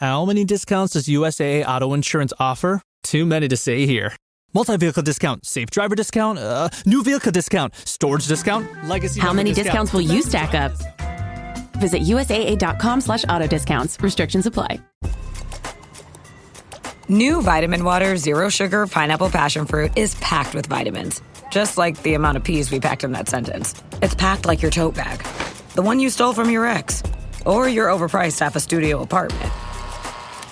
How many discounts does USAA Auto Insurance offer? Too many to say here. Multi-vehicle discount, safe driver discount, new vehicle discount, storage discount, legacy. How many discounts will you stack up? Visit USAA.com/auto discounts. Restrictions apply. New Vitamin Water Zero Sugar Pineapple Passion Fruit is packed with vitamins. Just like the amount of peas we packed in that sentence. It's packed like your tote bag. The one you stole from your ex. Or your overpriced half a studio apartment.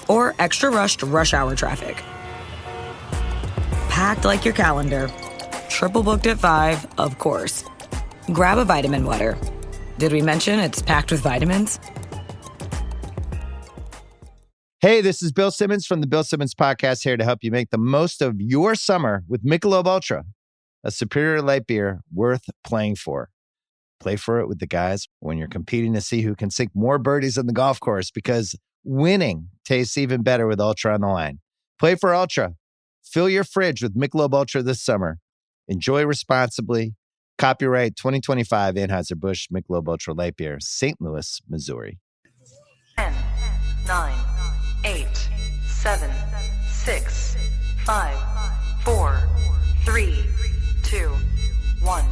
Or extra rushed rush hour traffic. Packed like your calendar. Triple booked at 5, of course. Grab a Vitamin Water. Did we mention it's packed with vitamins? Hey, this is Bill Simmons from the Bill Simmons Podcast, here to help you make the most of your summer with Michelob Ultra, a superior light beer worth playing for. Play for it with the guys when you're competing to see who can sink more birdies on the golf course, because winning tastes even better with Ultra on the line. Play for Ultra. Fill your fridge with Michelob Ultra this summer. Enjoy responsibly. Copyright 2025 Anheuser-Busch Michelob Ultra Light Beer, St. Louis, Missouri. 10, 9, 8, 7, 6, 5, 4, 3, 2, 1,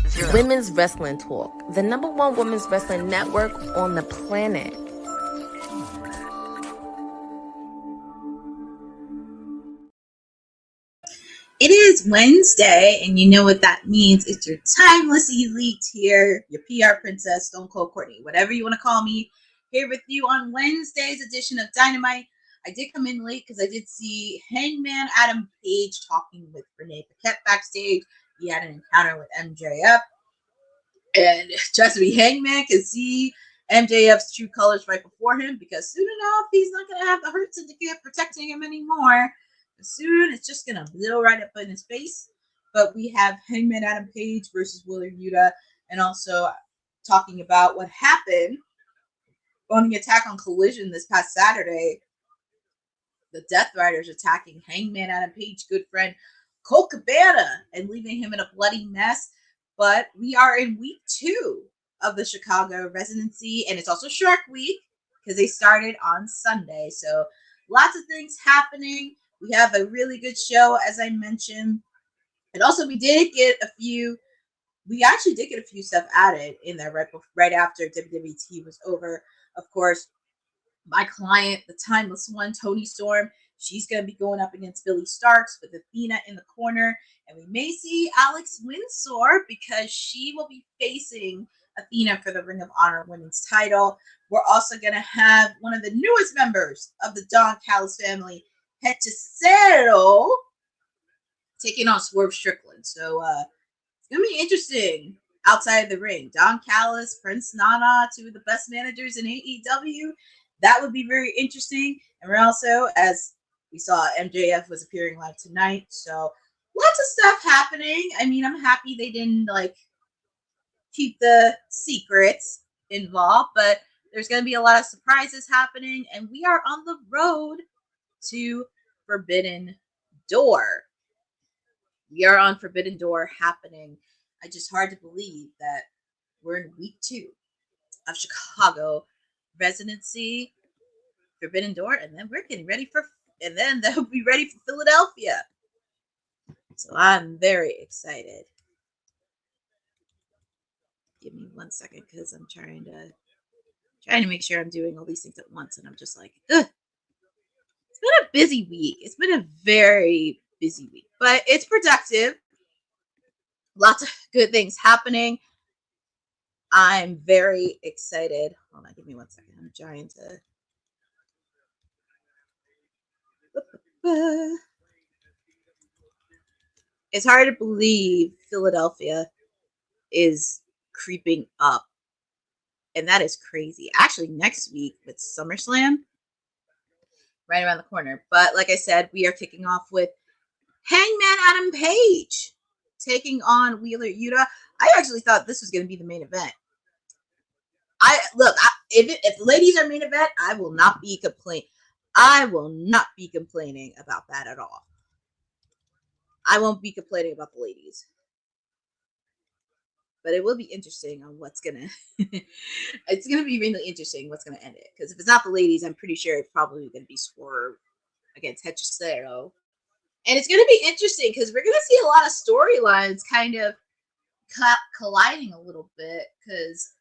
0. Women's Wrestling Talk, the #1 women's wrestling network on the planet. It is Wednesday, and you know what that means. It's your timeless elite here, your PR princess, Stone Cold Courtney, whatever you want to call me, here with you on Wednesday's edition of Dynamite. I did come in late because I did see Hangman Adam Page talking with Renee Paquette backstage. He had an encounter with MJF, and trust me, Hangman can see MJF's true colors right before him, because soon enough, he's not going to have the Hurt Syndicate protecting him anymore. Soon it's just gonna blow right up in his face. But we have Hangman Adam Page versus Wheeler Yuta, and also talking about what happened on the Attack on Collision this past Saturday. The Death Riders attacking Hangman Adam Page, good friend Colt Cabana, and leaving him in a bloody mess. But we are in week 2 of the Chicago residency, and it's also Shark Week because they started on Sunday. So lots of things happening. We have a really good show, as I mentioned. And also, we actually did get a few stuff added in there right after WWT was over. Of course, my client, the timeless one, Toni Storm, she's going to be going up against Billy Starks with Athena in the corner. And we may see Alex Windsor, because she will be facing Athena for the Ring of Honor Women's title. We're also going to have one of the newest members of the Don Callis family, Hechicero, taking on Swerve Strickland. So it's going to be interesting outside of the ring. Don Callis, Prince Nana, 2 of the best managers in AEW. That would be very interesting. And we're also, as we saw, MJF was appearing live tonight. So lots of stuff happening. I mean, I'm happy they didn't keep the secrets involved, but there's going to be a lot of surprises happening. And we are on the road to Forbidden Door. We are on Forbidden Door happening. It's just hard to believe that we're in week 2 of Chicago residency, Forbidden Door, and then we're getting ready and then they'll be ready for Philadelphia. So I'm very excited. Give me 1 second, because I'm trying to make sure I'm doing all these things at once, and I'm just like, ugh. It's been a busy week. It's been a very busy week, but it's productive. Lots of good things happening. I'm very excited. Hold on, give me 1 second. I'm trying to. It's hard to believe Philadelphia is creeping up, and that is crazy. Actually, next week with SummerSlam, right around the corner. But like I said, we are kicking off with Hangman Adam Page taking on Wheeler Yuta. I actually thought this was going to be the main event. If the ladies are main event, I will not be complaining about that at all. I won't be complaining about the ladies. But it will be interesting on what's gonna. It's gonna be really interesting what's gonna end it. Because if it's not the ladies, I'm pretty sure it's probably gonna be Swerve against Pharaoh. And it's gonna be interesting because we're gonna see a lot of storylines kind of colliding a little bit. Because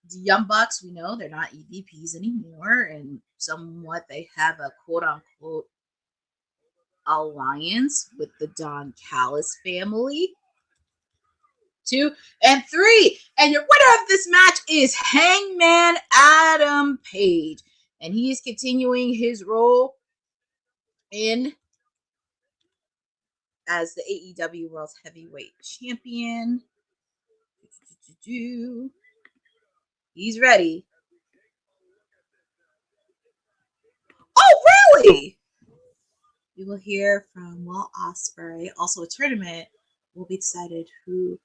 the Young Bucks, we know they're not EVPs anymore, and somewhat they have a quote unquote alliance with the Don Callis family. 2 and 3, and your winner of this match is Hangman Adam Page, and he is continuing his role in as the AEW World Heavyweight Champion. He's ready. Oh, really? We will hear from Will Ospreay. Also, a tournament will be decided who.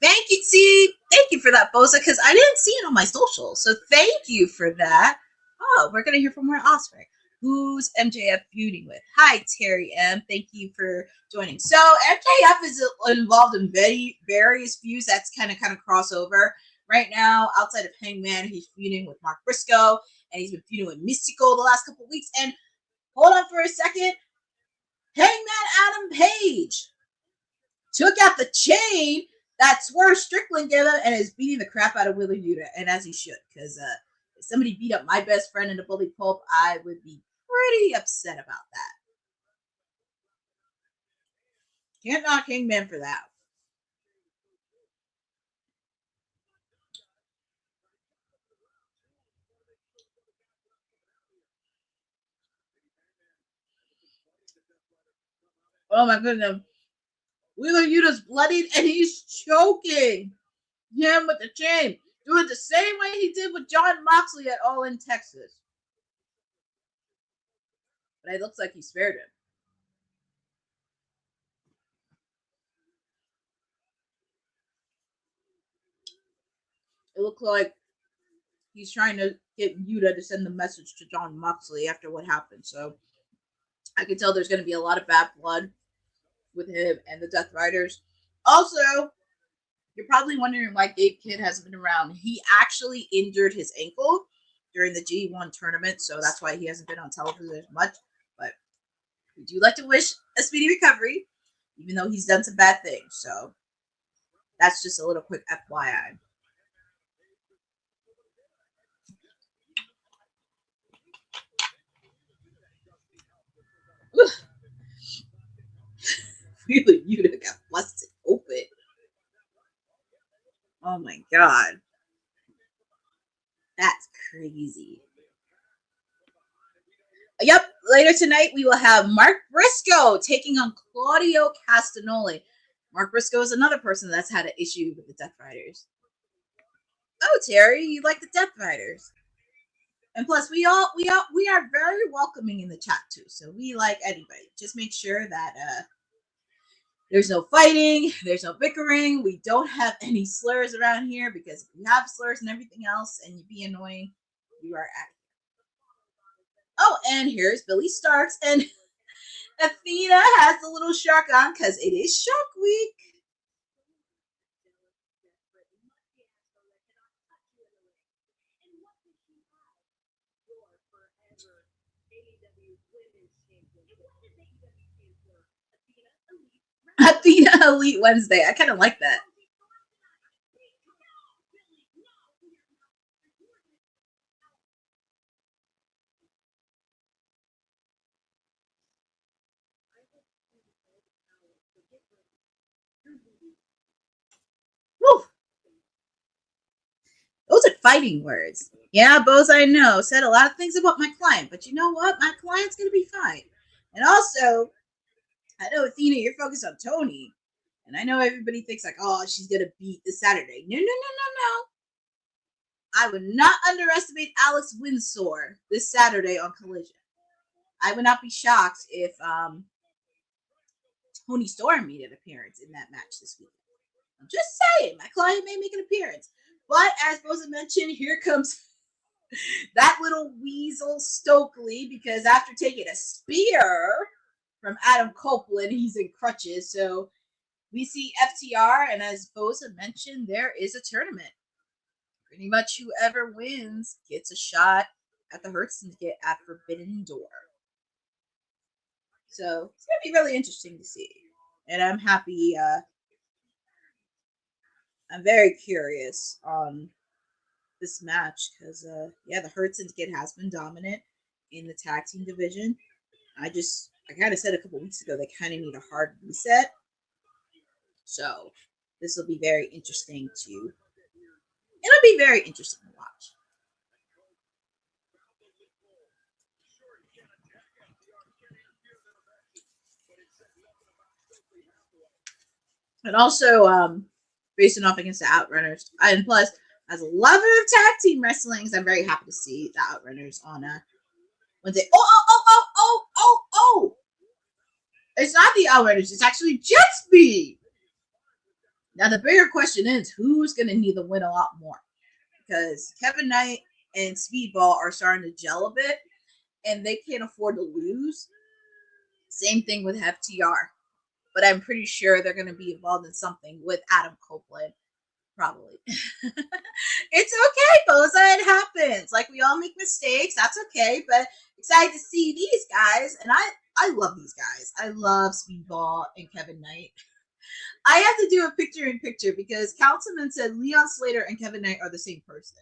Thank you, see. Thank you for that, Bosa, because I didn't see it on my social. So thank you for that. Oh, we're going to hear from Will Ospreay. Who's MJF feuding with? Hi, Terry M. Thank you for joining. So MJF is involved in various feuds that's kind of crossover. Right now, outside of Hangman, he's feuding with Mark Briscoe, and he's been feuding with Mystico the last couple of weeks. And hold on for a second. Hangman Adam Page took out the chain that Swerve Strickland gave him and is beating the crap out of Wheeler Yuta, and as he should, because if somebody beat up my best friend in the Bully Pulp, I would be pretty upset about that. Can't knock Hangman for that. Oh my goodness. Wheeler Yuta's bloodied and he's choking him with the chain. Doing it the same way he did with John Moxley at All in Texas. But it looks like he spared him. It looks like he's trying to get Yuta to send the message to John Moxley after what happened. So I can tell there's going to be a lot of bad blood with him and the Death Riders. Also, you're probably wondering why Gabe Kidd hasn't been around. He actually injured his ankle during the G1 tournament, so that's why he hasn't been on television as much. But we do like to wish a speedy recovery, even though he's done some bad things. So that's just a little quick FYI. Really, Yuta got busted open. Oh my god. That's crazy. Yep, later tonight we will have Mark Briscoe taking on Claudio Castagnoli. Mark Briscoe is another person that's had an issue with the Death Riders. Oh, Terry, you like the Death Riders. And plus, we are very welcoming in the chat too. So we like anybody. Just make sure that there's no fighting, there's no bickering. We don't have any slurs around here, because if you have slurs and everything else and you be annoying, you are at it. Oh, and here's Billy Starks, and Athena has the little shark on because it is Shark Week. Athena Elite Wednesday. I kind of like that. Woo. Those are fighting words. Yeah, Bose, I know. Said a lot of things about my client, but you know what? My client's going to be fine. And also, I know, Athena, you're focused on Tony. And I know everybody thinks like, oh, she's going to beat this Saturday. No. I would not underestimate Alex Windsor this Saturday on Collision. I would not be shocked if Tony Storm made an appearance in that match this week. I'm just saying, my client may make an appearance. But as Bosa mentioned, here comes that little weasel Stokely, because after taking a spear from Adam Copeland, he's in crutches. So we see FTR, and as Boza mentioned, there is a tournament. Pretty much whoever wins gets a shot at the Hurt Syndicate at Forbidden Door. So it's going to be really interesting to see. And I'm happy. I'm very curious on this match because, the Hurt Syndicate has been dominant in the tag team division. I kind of said a couple weeks ago they kind of need a hard reset. So this will be very interesting to watch. And also, facing off against the Outrunners. And plus, as a lover of tag team wrestling, I'm very happy to see the Outrunners on Wednesday. Oh! It's not the Outrunners, it's actually Jet Speed. Now, the bigger question is, who's going to need the win a lot more? Because Kevin Knight and Speedball are starting to gel a bit, and they can't afford to lose. Same thing with FTR. But I'm pretty sure they're going to be involved in something with Adam Copeland. Probably. It's okay, Boza. It happens. Like, we all make mistakes. That's okay. But excited to see these guys. And I love these guys. I love Speedball and Kevin Knight. I have to do a picture-in-picture because Councilman said Leon Slater and Kevin Knight are the same person.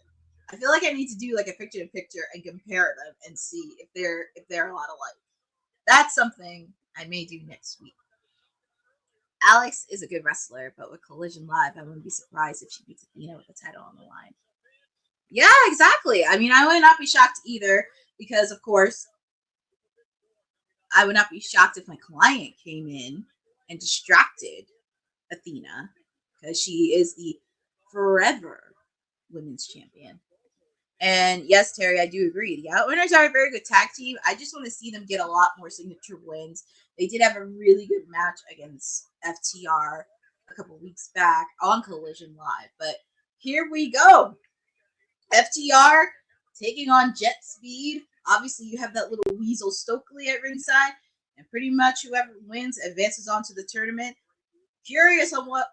I feel like I need to do like a picture-in-picture and compare them and see if they're a lot alike. That's something I may do next week. Alex is a good wrestler, but with Collision Live, I wouldn't be surprised if she beats Athena with the title on the line. Yeah, exactly. I mean, I would not be shocked either because, of course, I would not be shocked if my client came in and distracted Athena because she is the forever women's champion. And yes, Terry, I do agree. The Outrunners are a very good tag team. I just want to see them get a lot more signature wins. They did have a really good match against FTR a couple weeks back on Collision Live. But here we go. FTR taking on Jet Speed. Obviously, you have that little weasel Stokely at ringside. And pretty much whoever wins advances on to the tournament. Curious on what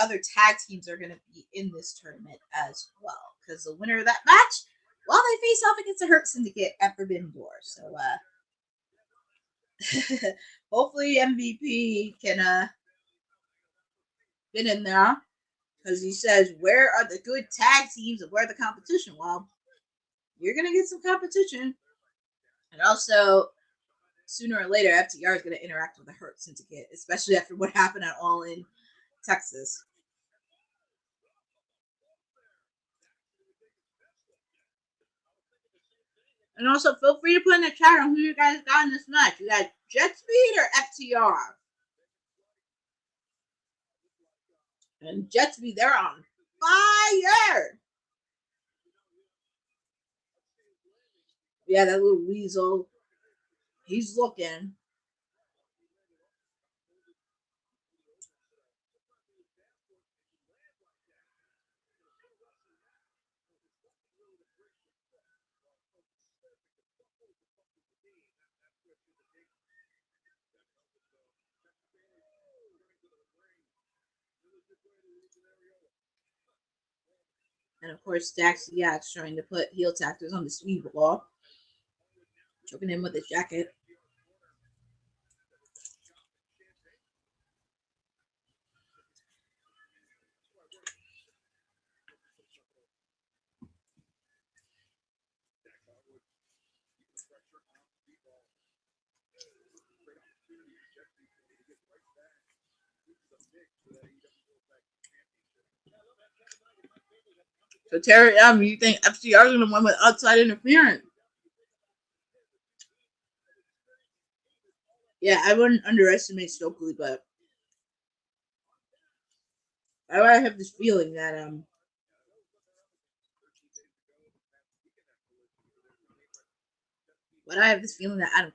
other tag teams are going to be in this tournament as well. Because the winner of that match, they face off against the Hurt Syndicate at Forbidden Door. So, hopefully MVP can get in there. Because he says, where are the good tag teams and where the competition? Well, you're going to get some competition. And also, sooner or later, FTR is going to interact with the Hurt Syndicate, especially after what happened at All In Texas. And also, feel free to put in the chat on who you guys got in this match. You got Jet Speed or FTR? And Jet Speed, they're on fire! Yeah, that little weasel. He's looking. And of course, Dax Yax trying to put heel tactors on the Speedball. Choking him with his jacket. So, Terry, you think FTR is going to win with outside interference? Yeah, I wouldn't underestimate Stokely, but I have this feeling that Adam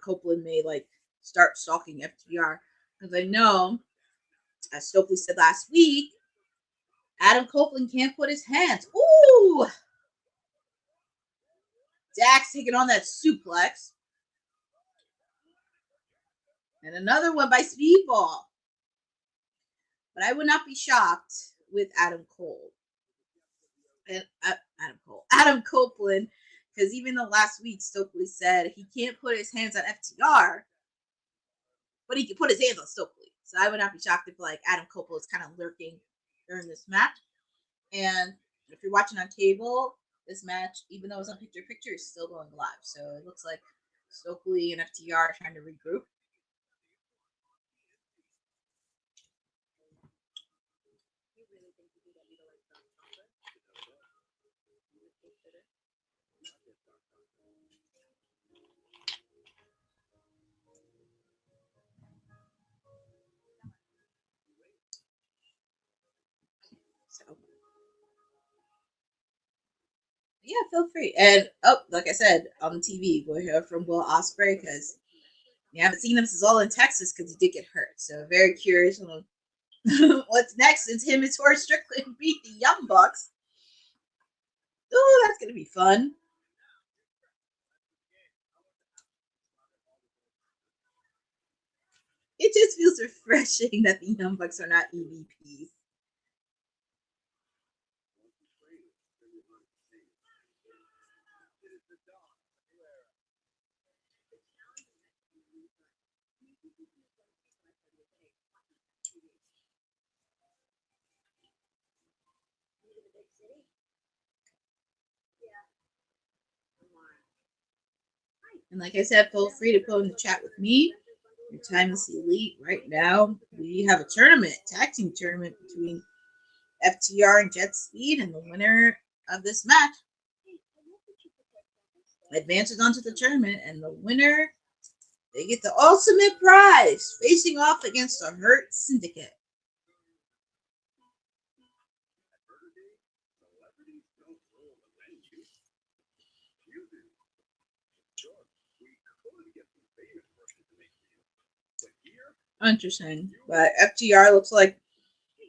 Copeland may start stalking FTR because I know, as Stokely said last week, Adam Copeland can't put his hands. Ooh! Dax taking on that suplex. And another one by Speedball. But I would not be shocked with Adam Cole. And Adam Copeland, because even though last week Stokely said he can't put his hands on FTR, but he can put his hands on Stokely. So I would not be shocked if like Adam Copeland is kind of lurking during this match. And if you're watching on cable, this match, even though it's on picture, is still going live. So it looks like Stokely and FTR are trying to regroup. Yeah, feel free. And like I said, on TV, we'll hear from Will Ospreay because you haven't seen him since All in Texas because he did get hurt. So very curious on what's next since him and Tori Strickland beat the Young Bucks. Oh, that's gonna be fun. It just feels refreshing that the Young Bucks are not EVPs. And like I said, feel free to go in the chat with me. Your Timeless Elite right now. We have a tournament, tag team tournament between FTR and Jet Speed, and the winner of this match advances onto the tournament, and the winner, they get the ultimate prize, facing off against the Hurt Syndicate. Interesting, but FTR looks like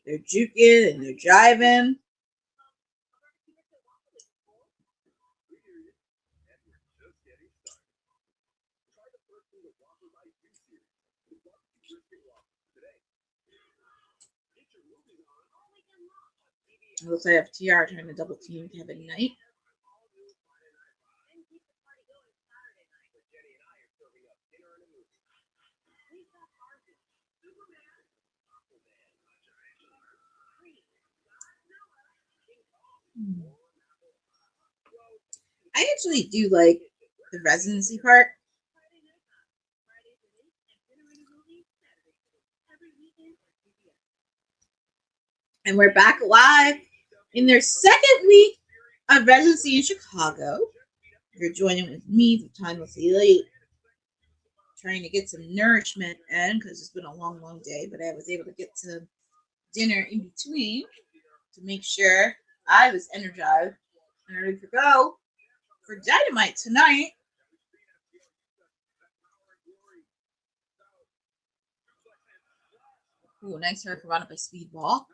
they're juking and they're jiving. It looks like FTR trying to double team Kevin Knight. I actually do like the residency part. And we're back live in their second week of residency in Chicago. You're joining with me, the Timeless Elite, trying to get some nourishment in because it's been a long, long day, but I was able to get some dinner in between to make sure I was energized and ready to go for Dynamite tonight. Ooh, nice hurricane up by Speedball.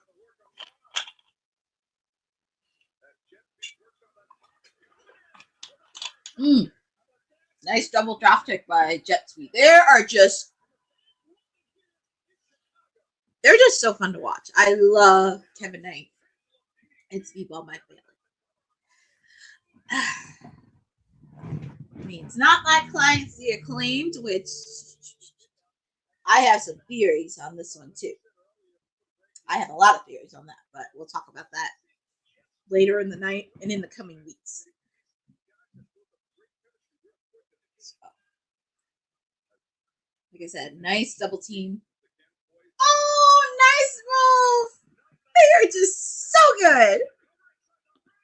Nice double drop kick by Jet Speed. They're just so fun to watch. I love Kevin Knight and Speedball, my family. I mean, it's not my clients, the Acclaimed, which I have some theories on this one too. I have a lot of theories on that, but we'll talk about that later in the night and in the coming weeks. So, like I said, nice double team. Oh, nice move! They are just so good.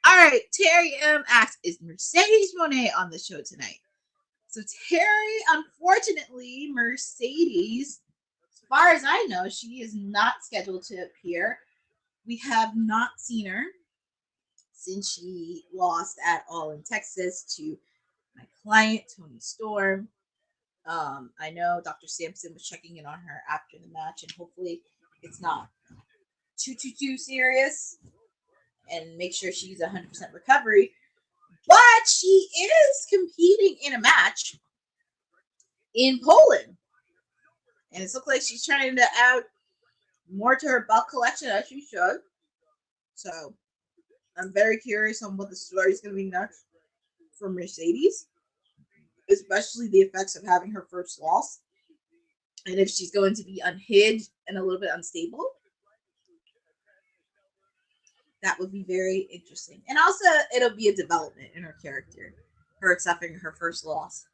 All right, Terry M asks, is Mercedes Moné on the show tonight? So Terry, unfortunately, Mercedes, as far as I know, she is not scheduled to appear. We have not seen her since she lost at All in Texas to my client, Toni Storm. I know Dr. Sampson was checking in on her after the match, and hopefully it's not too serious, and make sure she's 100% recovery. But she is competing in a match in Poland, and it looks like she's trying to out more to her belt collection, as she should. So I'm very curious on what the story is going to be next for Mercedes, especially the effects of having her first loss, and if she's going to be unhinged and a little bit unstable. That would be very interesting. And also, it'll be a development in her character, her accepting her first loss.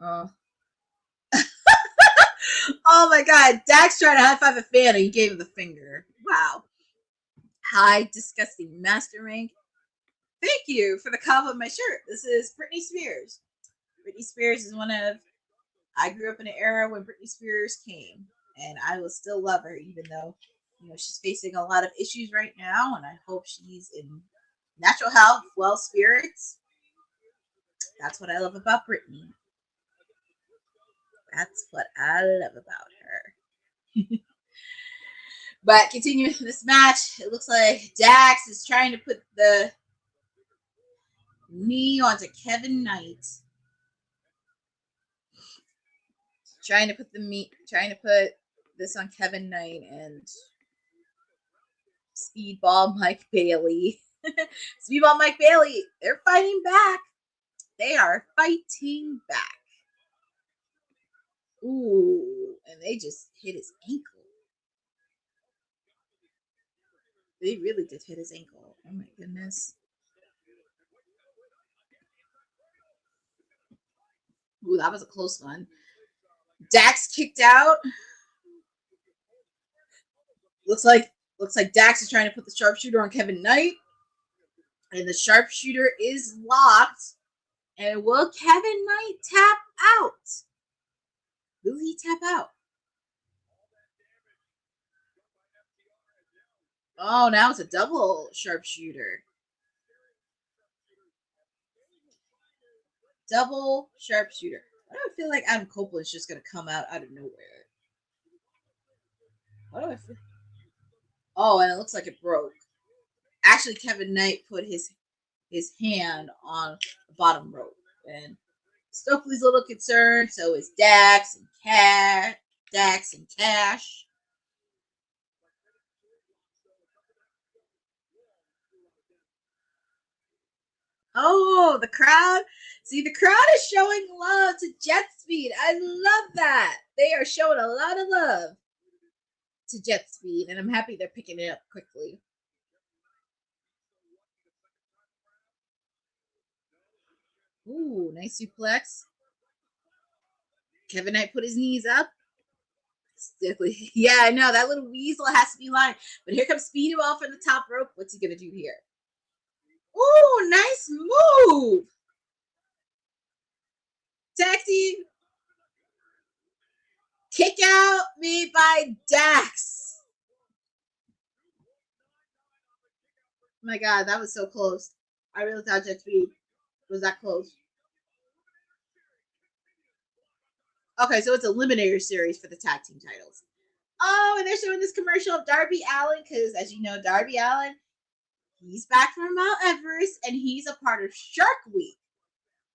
Oh my God. Dax tried to high five a fan and he gave him the finger. Wow. Hi, disgusting master rank. Thank you for the cover of my shirt. This is Britney Spears. Britney Spears is I grew up in an era when Britney Spears came, and I will still love her, even though, she's facing a lot of issues right now, and I hope she's in natural health, well spirits. That's what I love about Britney. That's what I love about her. But continuing this match, it looks like Dax is trying to put the knee onto Kevin Knight. Trying to put this on Kevin Knight and Speedball Mike Bailey. Speedball Mike Bailey, they're fighting back. They are fighting back. Ooh, and they just hit his ankle. They really did hit his ankle. Oh my goodness. Ooh, that was a close one. Dax kicked out. Looks like Dax is trying to put the sharpshooter on Kevin Knight. And the sharpshooter is locked. And will Kevin Knight tap out? Will he tap out? Oh, now it's a double sharpshooter. Double sharpshooter. I don't feel like Adam Copeland's just going to come out of nowhere. What do I feel? Oh, and it looks like it broke. Actually, Kevin Knight put his hand on the bottom rope. And Stokely's a little concerned. So is Dax and Cash. Oh, the crowd. See, the crowd is showing love to Jet Speed. I love that. They are showing a lot of love to Jet Speed, and I'm happy they're picking it up quickly. Ooh, nice suplex. Kevin Knight put his knees up. Yeah, I know. That little weasel has to be lying. But here comes Speedball from the top rope. What's he going to do here? Ooh, nice move. Taxi. Kick out made by Dax. Oh my God, that was so close. I really thought Jet Speed was that close. Okay, so it's Eliminator Series for the tag team titles. Oh, and they're showing this commercial of Darby Allin because, as you know, Darby Allin, he's back from Mount Everest, and he's a part of Shark Week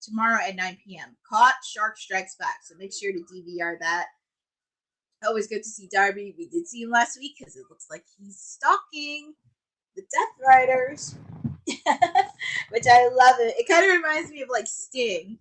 tomorrow at 9 p.m. Caught Shark Strikes Back, so make sure to DVR that. Always good to see Darby. We did see him last week because it looks like he's stalking the Death Riders, which I love it. It kind of reminds me of like Sting.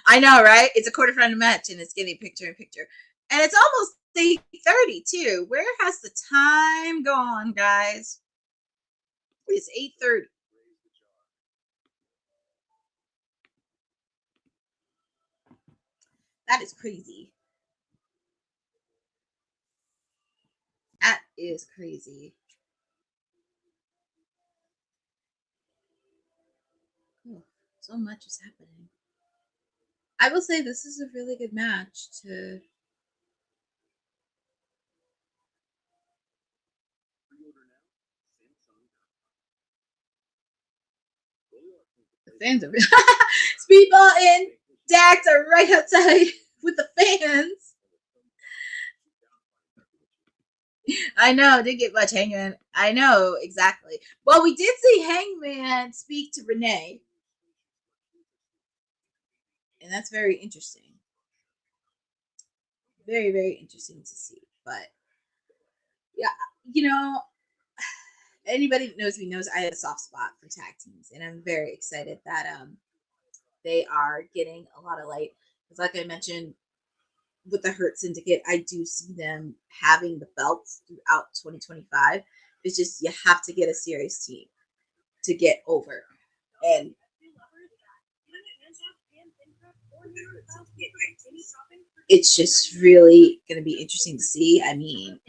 I know, right? It's a quarterfinal match, and it's getting picture-in-picture. And it's almost 8:30, too. Where has the time gone, guys? It's 8:30. That is crazy. That is crazy. Oh, so much is happening. I will say this is a really good match to The fans are Speedball and Dax are right outside with the fans. I know, didn't get much Hangman. I know, exactly. Well, we did see Hangman speak to Renee. And that's very interesting. Very, very interesting to see. But, yeah, you know, anybody that knows me knows I have a soft spot for tag teams. And I'm very excited that they are getting a lot of light. Because like I mentioned, with the Hurt Syndicate, I do see them having the belts throughout 2025. It's just you have to get a serious team to get over. And it's just really going to be interesting to see. I mean,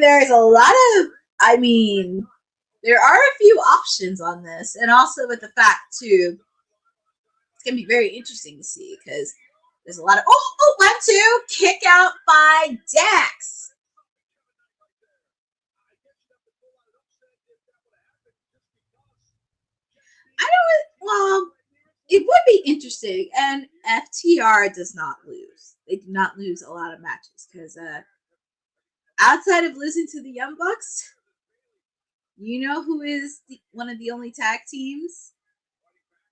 there's a lot of, there are a few options on this. And also with the fact, too, it's going to be very interesting to see because there's a lot of, 1-2, kick out by Dax. It would be interesting, and FTR does not lose. They do not lose a lot of matches because outside of losing to the Young Bucks, you know who is one of the only tag teams,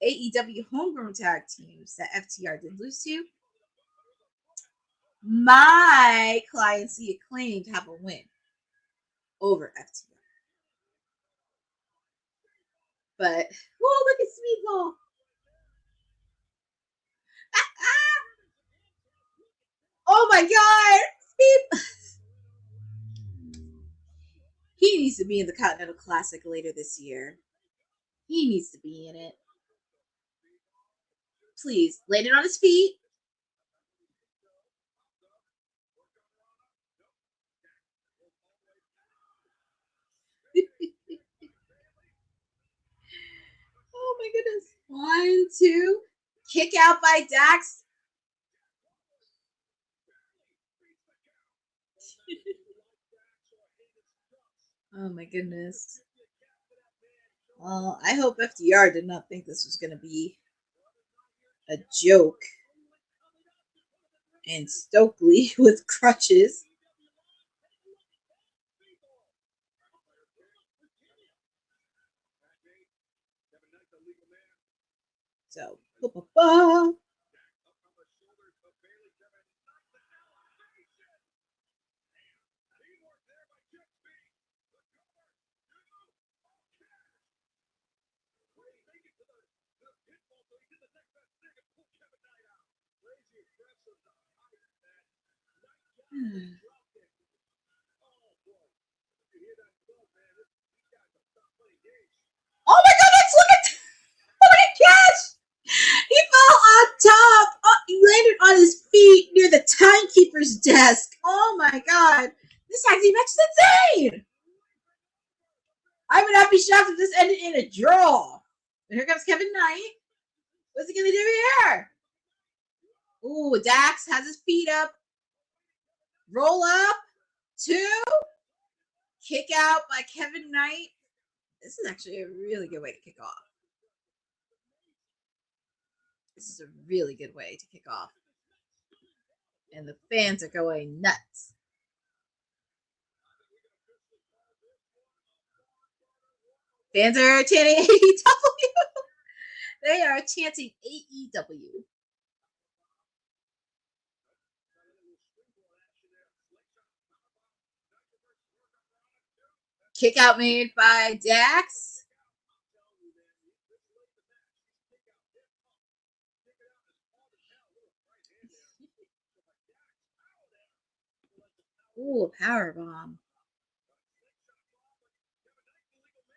AEW homegrown tag teams that FTR did lose to? My clients see Acclaimed have a win over FTR. But, look at Speedball. Oh my God! He needs to be in the Continental Classic later this year. He needs to be in it. Please, land it on his feet. Oh my goodness. 1-2. Kick out by Dax. Oh my goodness. Well, I hope FDR did not think this was going to be a joke. And Stokely with crutches. So, oh my goodness, look at Cash! He fell on top. Oh, he landed on his feet near the timekeeper's desk. Oh my God. This tag team match is insane. I would not be shocked if this ended in a draw. And here comes Kevin Knight. What's he going to do here? Ooh, Dax has his feet up. Roll up. 2. Kick out by Kevin Knight. This is actually a really good way to kick off. This is a really good way to kick off. And the fans are going nuts. Fans are chanting AEW. They are chanting AEW. Kick out made by Dax. Ooh, a powerbomb.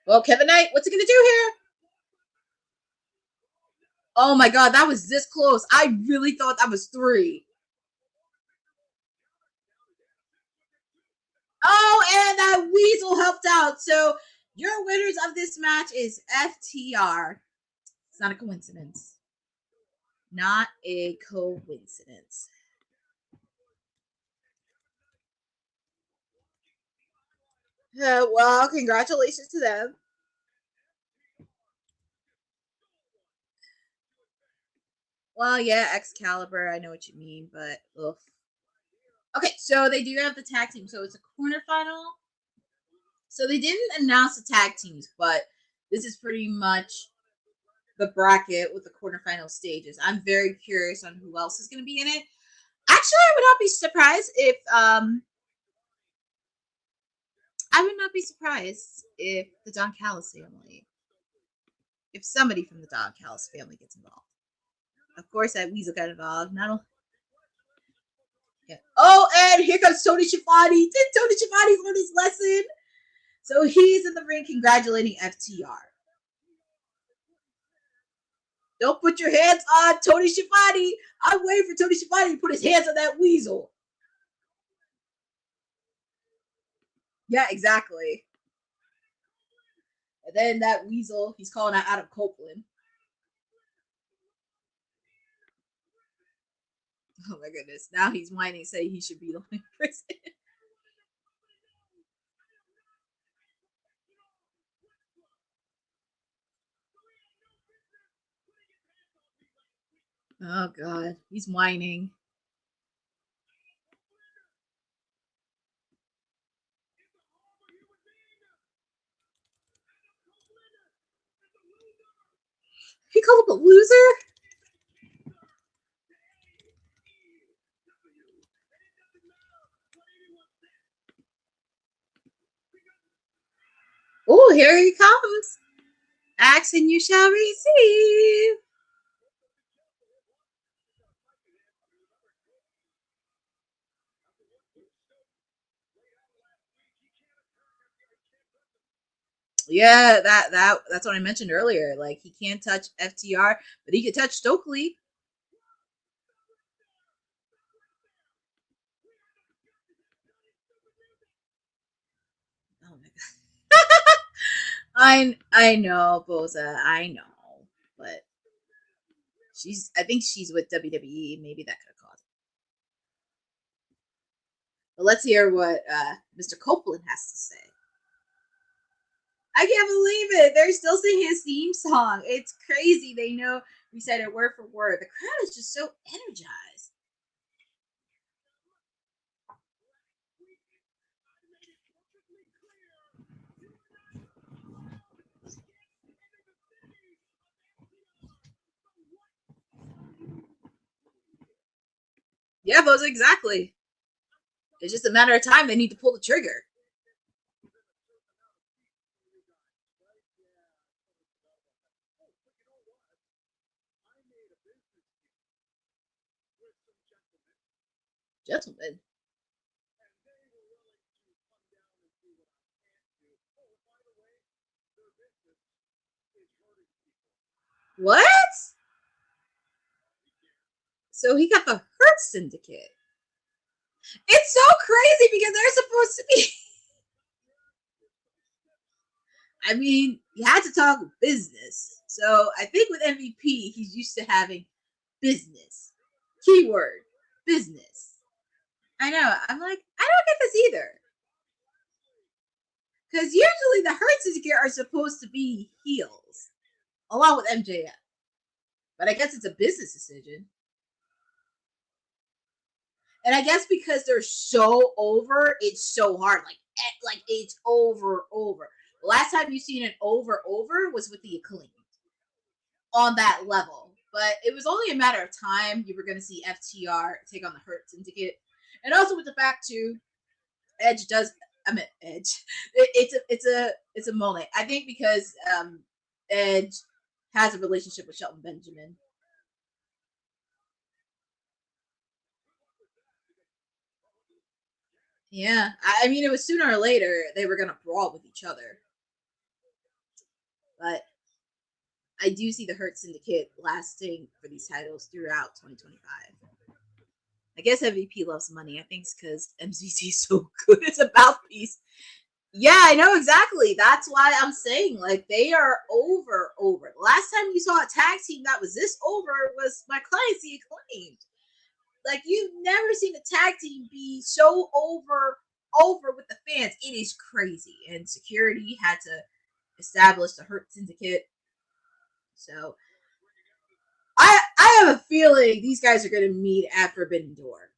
Well, Kevin Knight, what's he going to do here? Oh my God, that was this close. I really thought that was 3. Oh, and that weasel helped out. So your winners of this match is FTR. It's not a coincidence. Not a coincidence. Well, congratulations to them. Well, yeah, Excalibur. I know what you mean, but ugh. Okay, so they do have the tag team. So it's a quarterfinal. So they didn't announce the tag teams, but this is pretty much the bracket with the quarterfinal stages. I'm very curious on who else is going to be in it. Actually, I would not be surprised if the Don Callis family, if somebody from the Don Callis family gets involved. Of course, that Weasel got involved. Not only. Yeah. Oh, and here comes Tony Schiavone. Did Tony Schiavone learn his lesson? So he's in the ring congratulating FTR. Don't put your hands on Tony Schiavone. I'm waiting for Tony Schiavone to put his hands on that Weasel. Yeah, exactly. And then that Weasel, he's calling out Adam Copeland. Oh my goodness. Now he's whining, saying he should be the only person. Oh God, he's whining. He called him a loser? Oh, here he comes. Ask and you shall receive. Yeah, that's what I mentioned earlier. Like, he can't touch FTR, but he could touch Stokely. Oh my God. I know, Boza. I know, but I think she's with WWE. Maybe that could have caused it. But let's hear what Mr. Copeland has to say. I can't believe it. They're still singing his theme song. It's crazy. They know we said it word for word. The crowd is just so energized. Yeah, Boza, exactly. It's just a matter of time. They need to pull the trigger. Gentlemen. What? So he got the Hurt Syndicate. It's so crazy because they're supposed to be. I mean, you had to talk business. So I think with MVP, he's used to having business. Keyword, business. I know. I'm like, I don't get this either. Because usually the Hurt Syndicate are supposed to be heels, along with MJF. But I guess it's a business decision. And I guess because they're so over, it's so hard. Like it's over. The last time you seen it over was with the Acclaimed on that level. But it was only a matter of time you were going to see FTR take on the Hurt Syndicate. And also with the fact too, Edge. It's a moment. I think because Edge has a relationship with Shelton Benjamin. Yeah, I mean, it was sooner or later they were gonna brawl with each other, but I do see the Hurt Syndicate lasting for these titles throughout 2025. I guess MVP loves money. I think it's because MZC is so good. It's a mouthpiece. Yeah, I know exactly. That's why I'm saying, like, they are over. The last time you saw a tag team that was this over was my clients, the Acclaimed. Like, you've never seen a tag team be so over with the fans. It is crazy. And security had to establish the Hurt Syndicate. So I have a feeling these guys are going to meet at Forbidden Door.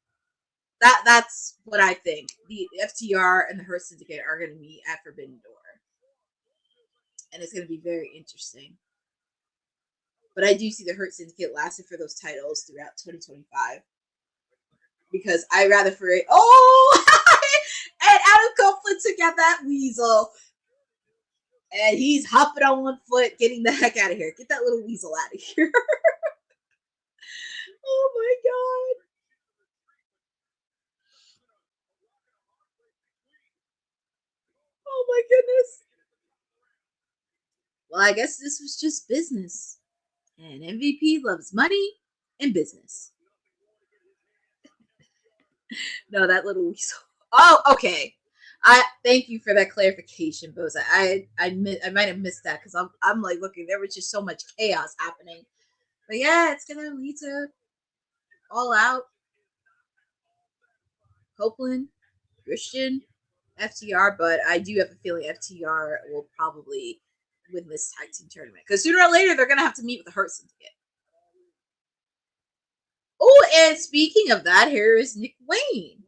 That's what I think. The FTR and the Hurt Syndicate are going to meet at Forbidden Door. And it's going to be very interesting. But I do see the Hurt Syndicate lasting for those titles throughout 2025. Because I rather for it. Oh! And Adam Copeland took out that weasel. And he's hopping on one foot, getting the heck out of here. Get that little weasel out of here. Oh my God. Oh my goodness. Well, I guess this was just business. And MVP loves money and business. No, that little weasel. Oh, okay. I thank you for that clarification, Boza. I might have missed that because I'm like looking. There was just so much chaos happening. But yeah, it's gonna lead to All Out, Copeland, Christian, FTR. But I do have a feeling FTR will probably win this tag team tournament because sooner or later they're gonna have to meet with the Hurt Syndicate. Oh, and speaking of that, here is Nick Wayne.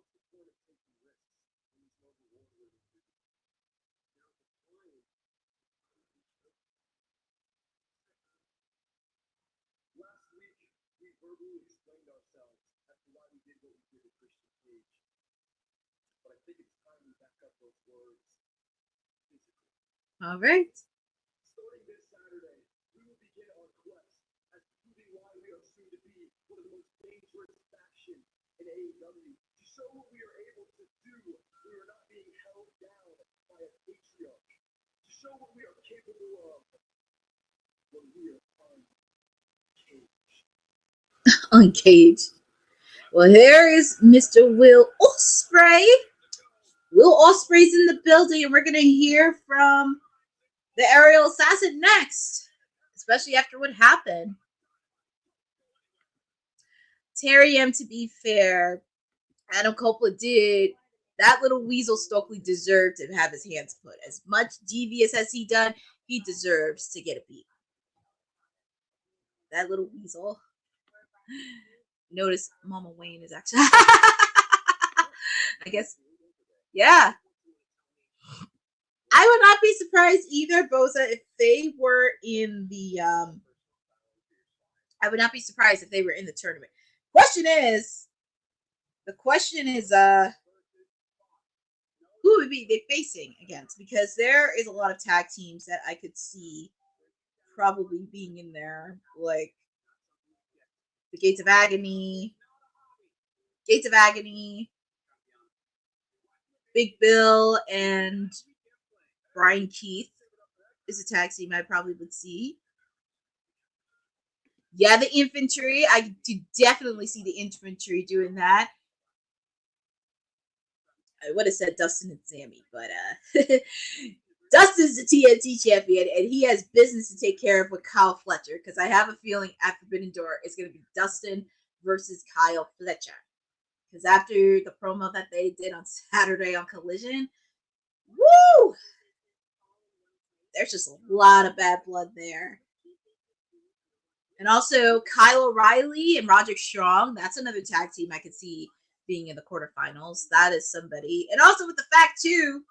All right. Starting this Saturday, we will begin our quest as proving why we are soon to be one of the most dangerous faction in AEW. To show what we are able to do, we are not being held down by a patriarch. To show what we are capable of when we are uncaged. Uncaged. Well, here is Mr. Will Ospreay. Will Ospreay's in the building, and we're going to hear from the Aerial Assassin next, especially after what happened. Terry M, to be fair, Adam Copeland did. That little weasel Stokely deserved to have his hands put. As much devious as he done, he deserves to get a beat. That little weasel. Notice Mama Wayne is actually... I guess... Yeah. I would not be surprised either, Boza, if they were in the I would not be surprised if they were in the tournament. The question is who would be they facing against? Because there is a lot of tag teams that I could see probably being in there, like the Gates of Agony, Big Bill and Brian Keith is a tag team I probably would see. Yeah, the Infantry. I do definitely see the Infantry doing that. I would have said Dustin and Sammy, but Dustin's the TNT champion, and he has business to take care of with Kyle Fletcher, because I have a feeling at Forbidden Door it's going to be Dustin versus Kyle Fletcher. Because after the promo that they did on Saturday on Collision, woo! There's just a lot of bad blood there. And also Kyle O'Reilly and Roderick Strong. That's another tag team I could see being in the quarterfinals. That is somebody. And also with the fact, too,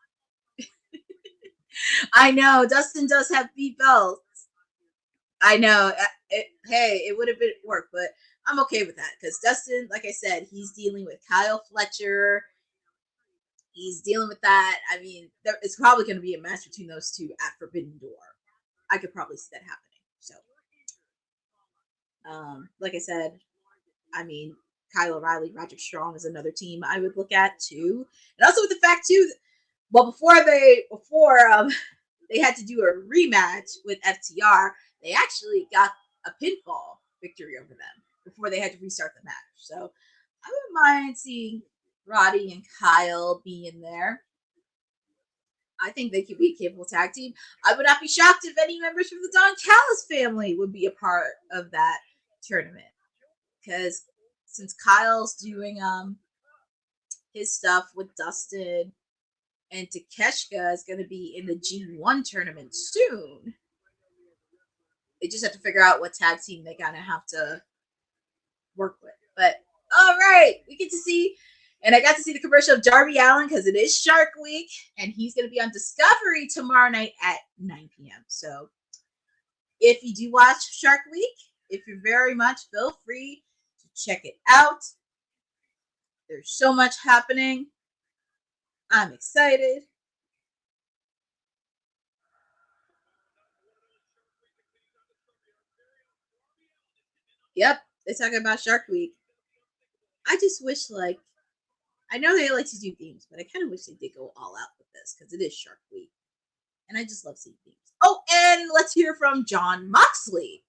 I know Dustin does have B belts. I know. It would have been work, but I'm okay with that. Because Dustin, like I said, he's dealing with Kyle Fletcher. He's dealing with that. I mean, it's probably going to be a match between those two at Forbidden Door. I could probably see that happening. So, like I said, I mean, Kyle O'Reilly, Roderick Strong is another team I would look at too. And also with the fact too, well, before they had to do a rematch with FTR, they actually got a pinfall victory over them before they had to restart the match. So I wouldn't mind seeing Roddy and Kyle be in there. I think they could be a capable tag team. I would not be shocked if any members from the Don Callis family would be a part of that tournament. Because since Kyle's doing his stuff with Dustin, and Takeshita is going to be in the G1 tournament soon, they just have to figure out what tag team they're going to have to work with. But all right, we get to see, and I got to see the commercial of Darby Allin because it is Shark Week, and he's going to be on Discovery tomorrow night at 9 p.m. So if you do watch Shark Week, if you're very much, feel free to check it out. There's so much happening. I'm excited. Yep, they're talking about Shark Week. I just wish, like, I know they like to do themes, but I kind of wish they did go all out with this because it is Shark Week. And I just love seeing themes. Oh, and let's hear from Jon Moxley.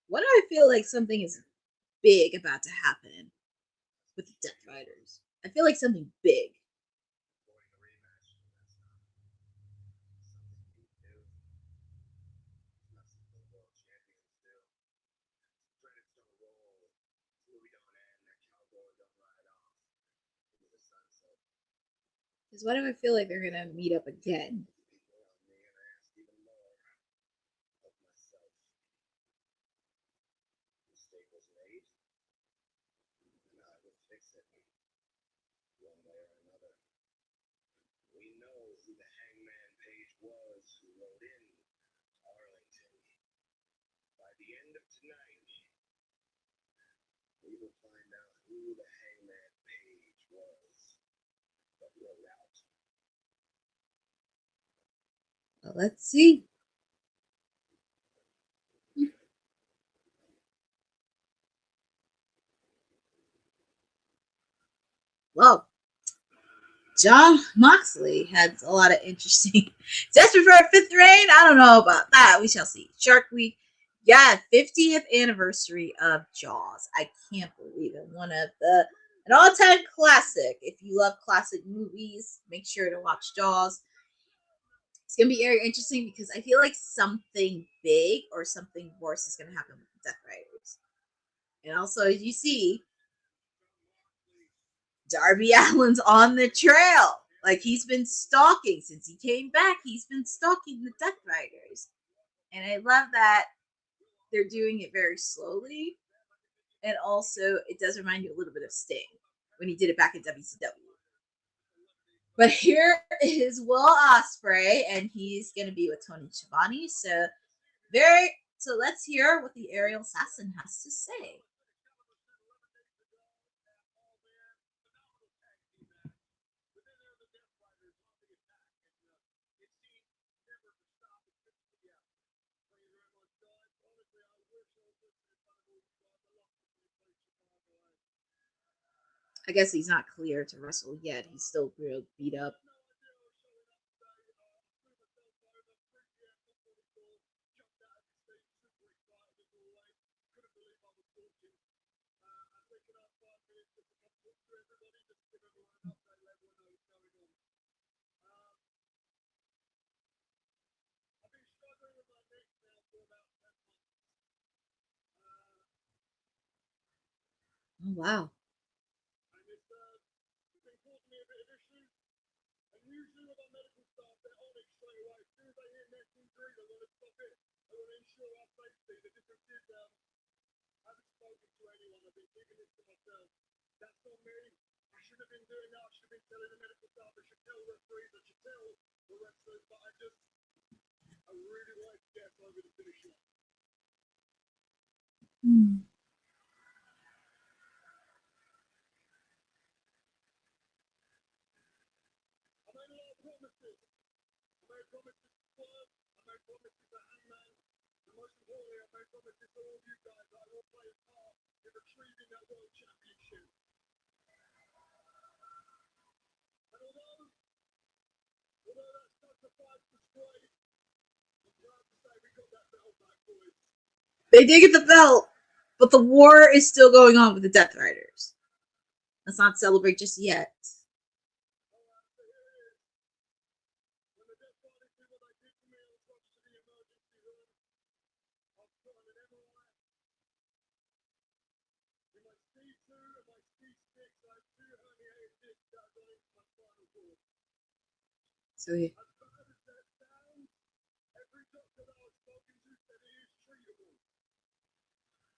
What do I feel like something is big about to happen with the Death Riders? I feel like something big. Because why do I feel like they're going to meet up again? Well, let's see. Well, Jon Moxley had a lot of interesting. Desperate for a fifth reign? I don't know about that. We shall see. Shark Week. Yeah, 50th anniversary of Jaws. I can't believe it. An all-time classic. If you love classic movies, make sure to watch Jaws. It's going to be very interesting because I feel like something big or something worse is going to happen with the Death Riders. And also, as you see, Darby Allin's on the trail. Like, he's been stalking since he came back. He's been stalking the Death Riders. And I love that they're doing it very slowly. And also, it does remind you a little bit of Sting when he did it back in WCW. But here is Will Ospreay, and he's going to be with Tony Schiavone. So let's hear what the aerial assassin has to say. I guess he's not clear to wrestle yet. He's still real beat up. Oh, wow. They did get the belt. But the war is still going on with the Death Riders. Let's not celebrate just yet. So yeah.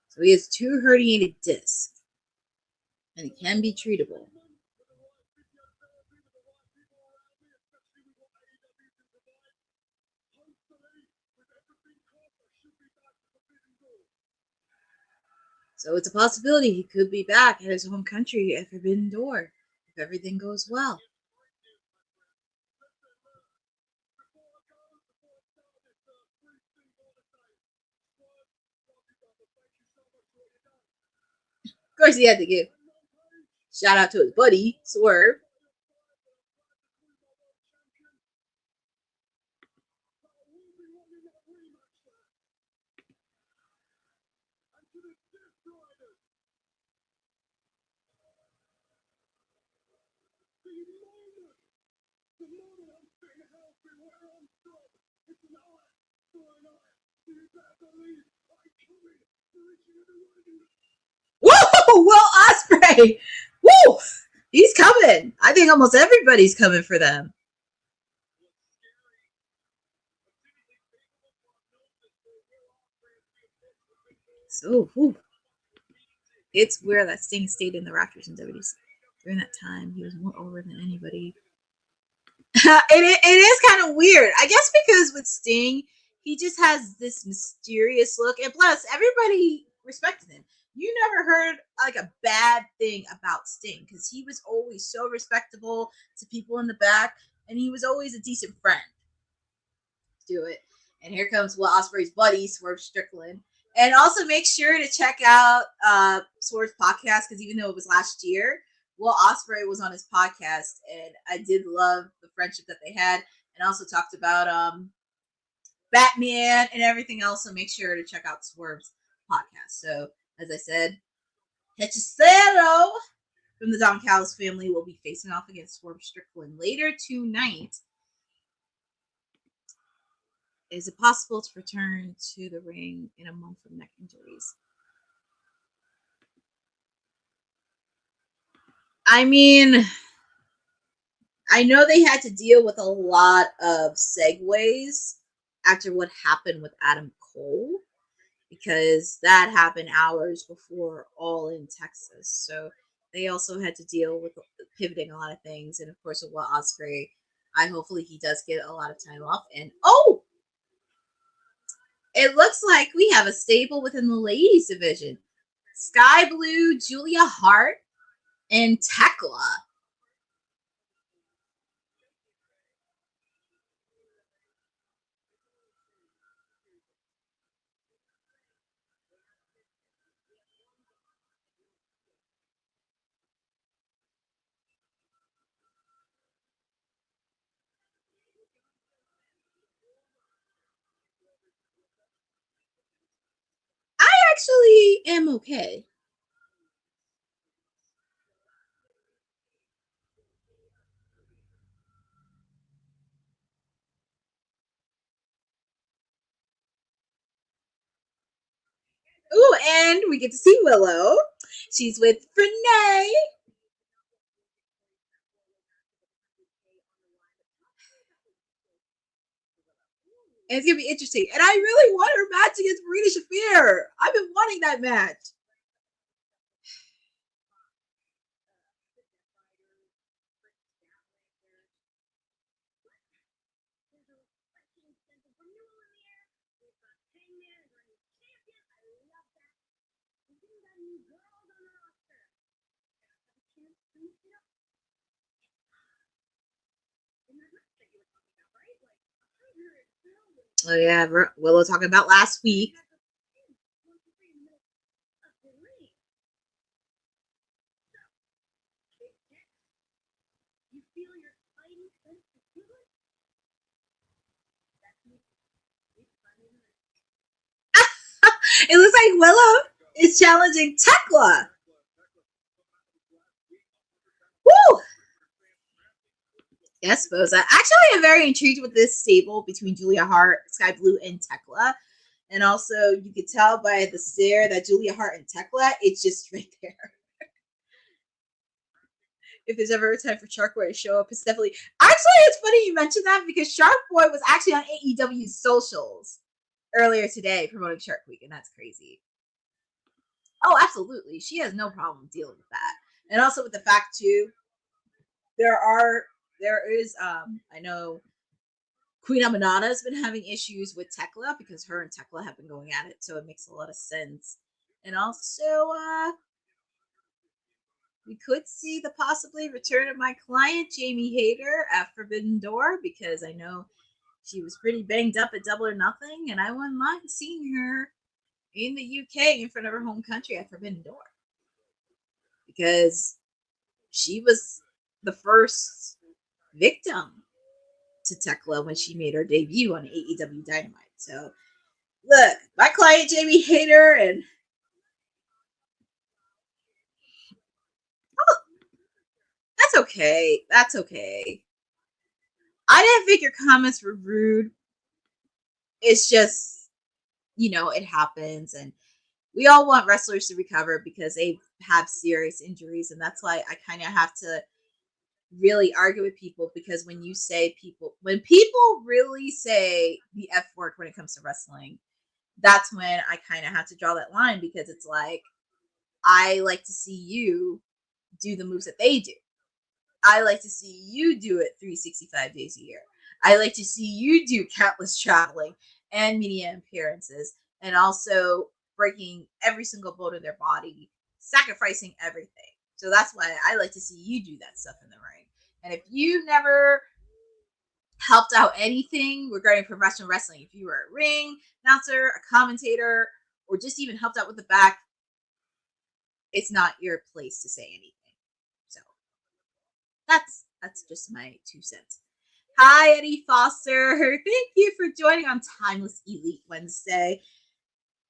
So he has 2 herniated discs, and it can be treatable. So it's a possibility he could be back at his home country at Forbidden Door if everything goes well. Of course, he had to give shout out to his buddy Swerve. Whoa, Will Ospreay! Woo! He's coming. I think almost everybody's coming for them. So, it's weird that Sting stayed in the Raptors in WWT. During that time, he was more over than anybody. it is kind of weird. I guess because with Sting, he just has this mysterious look. And plus, everybody respected him. You never heard like a bad thing about Sting because he was always so respectable to people in the back. And he was always a decent friend. Do it. And here comes Will Ospreay's buddy, Swerve Strickland. And also make sure to check out Swerve's podcast because even though it was last year, Will Ospreay was on his podcast, and I did love the friendship that they had, and also talked about Batman and everything else. So make sure to check out Swerve's podcast. So as I said, Hechicero from the Don Callis family will be facing off against Swerve Strickland later tonight. Is it possible to return to the ring in a month of neck injuries? I mean, I know they had to deal with a lot of segues after what happened with Adam Cole, because that happened hours before All in Texas. So they also had to deal with pivoting a lot of things. And of course, with Will Ospreay, hopefully he does get a lot of time off. And it looks like we have a stable within the ladies division. Sky Blue, Julia Hart, and Tekla. I actually am okay. Ooh, and we get to see Willow. She's with Renee. And it's going to be interesting. And I really want her match against Marina Shafir. I've been wanting that match. Oh, yeah. Willow talking about last week. It looks like Willow is challenging Tekla. Woo! Yes, Boza. Actually, I'm very intrigued with this stable between Julia Hart, Sky Blue, and Tekla. And also, you could tell by the stare that Julia Hart and Tekla, it's just right there. If there's ever a time for Shark Boy to show up, it's definitely. Actually, it's funny you mentioned that because Shark Boy was actually on AEW's socials earlier today promoting Shark Week, and that's crazy. Oh, absolutely. She has no problem dealing with that. And also with the fact, too, there is, I know Queen Amanada has been having issues with Tekla because her and Tekla have been going at it, so it makes a lot of sense. And also, we could see the possibly return of my client, Jamie Hayter, at Forbidden Door, because I know she was pretty banged up at Double or Nothing, and I wouldn't mind seeing her in the UK in front of her home country at Forbidden Door. Because she was the first victim to Tekla when she made her debut on AEW Dynamite. So, look, my client, Jamie Hayter, and that's okay. That's okay. I didn't think your comments were rude. It's just, it happens. And we all want wrestlers to recover because they have serious injuries. And that's why I kind of have to really argue with people, because when people really say the F word when it comes to wrestling, that's when I kind of have to draw that line, because it's like, I like to see you do the moves that they do. I like to see you do it 365 days a year. I like to see you do countless traveling and media appearances, and also breaking every single bone in their body, sacrificing everything. So that's why I like to see you do that stuff in the ring. And if you never helped out anything regarding professional wrestling, if you were a ring announcer, a commentator, or just even helped out with the back, it's not your place to say anything. So that's just my 2 cents. Hi, Eddie Foster. Thank you for joining on Timeless Elite Wednesday.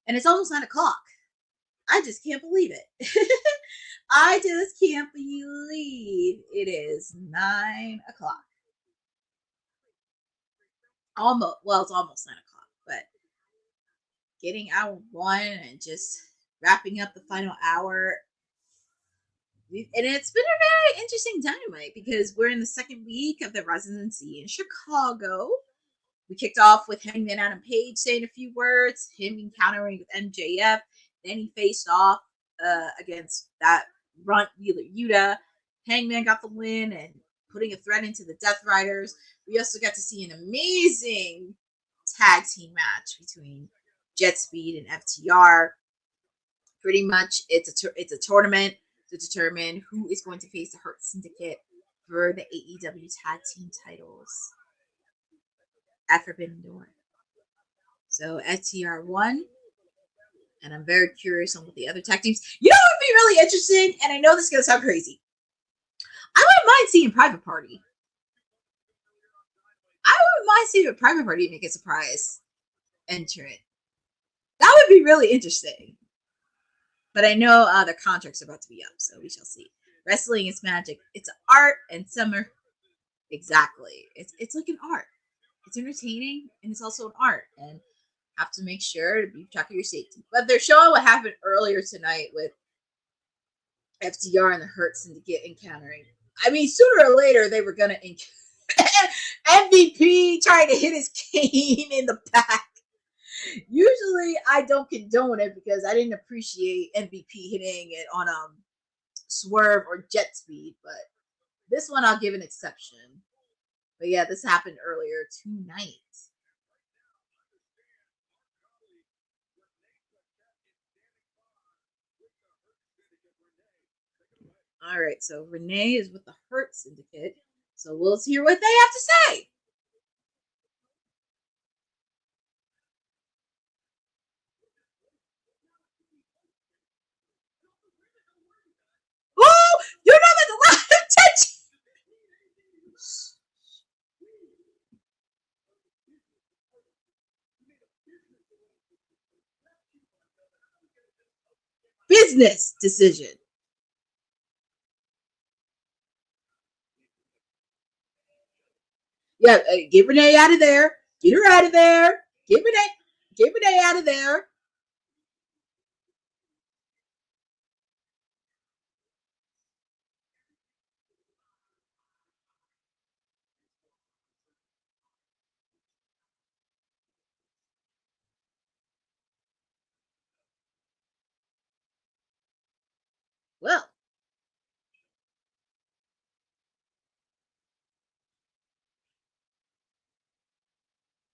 And it's almost 9 o'clock. I just can't believe it. I just can't believe it is 9 o'clock. It's almost 9 o'clock, but getting hour 1 and just wrapping up the final hour. And it's been a very interesting Dynamite because we're in the second week of the residency in Chicago. We kicked off with Hangman Adam Page saying a few words, him encountering with MJF. Then he faced off against that runt Wheeler Yuta. Hangman got the win and putting a threat into the Death Riders. We also got to see an amazing tag team match between Jet Speed and FTR. Pretty much, it's a tournament to determine who is going to face the Hurt Syndicate for the AEW tag team titles at Forbidden Door. So FTR won, and I'm very curious on what the other tag teams. You know what would be really interesting, and I know this is going to sound crazy. I wouldn't mind seeing Private Party. I wouldn't mind seeing a Private Party make a surprise entrant. That would be really interesting. But I know their contracts are about to be up, so we shall see. Wrestling is magic. It's art, and summer. Exactly. It's like an art. It's entertaining, and it's also an art. And have to make sure to be track of your safety. But they're showing what happened earlier tonight with FTR and the Hurt Syndicate encountering. I mean, sooner or later, they were going to MVP trying to hit his cane in the back. Usually, I don't condone it because I didn't appreciate MVP hitting it on Swerve or Jet Speed, but this one I'll give an exception. But yeah, this happened earlier tonight. All right, so Renee is with the Hurt Syndicate, so we'll hear what they have to say. Oh, you're not at the live attention. business decision. Yeah, get Renee out of there. Get her out of there. Get Renee out of there. Well,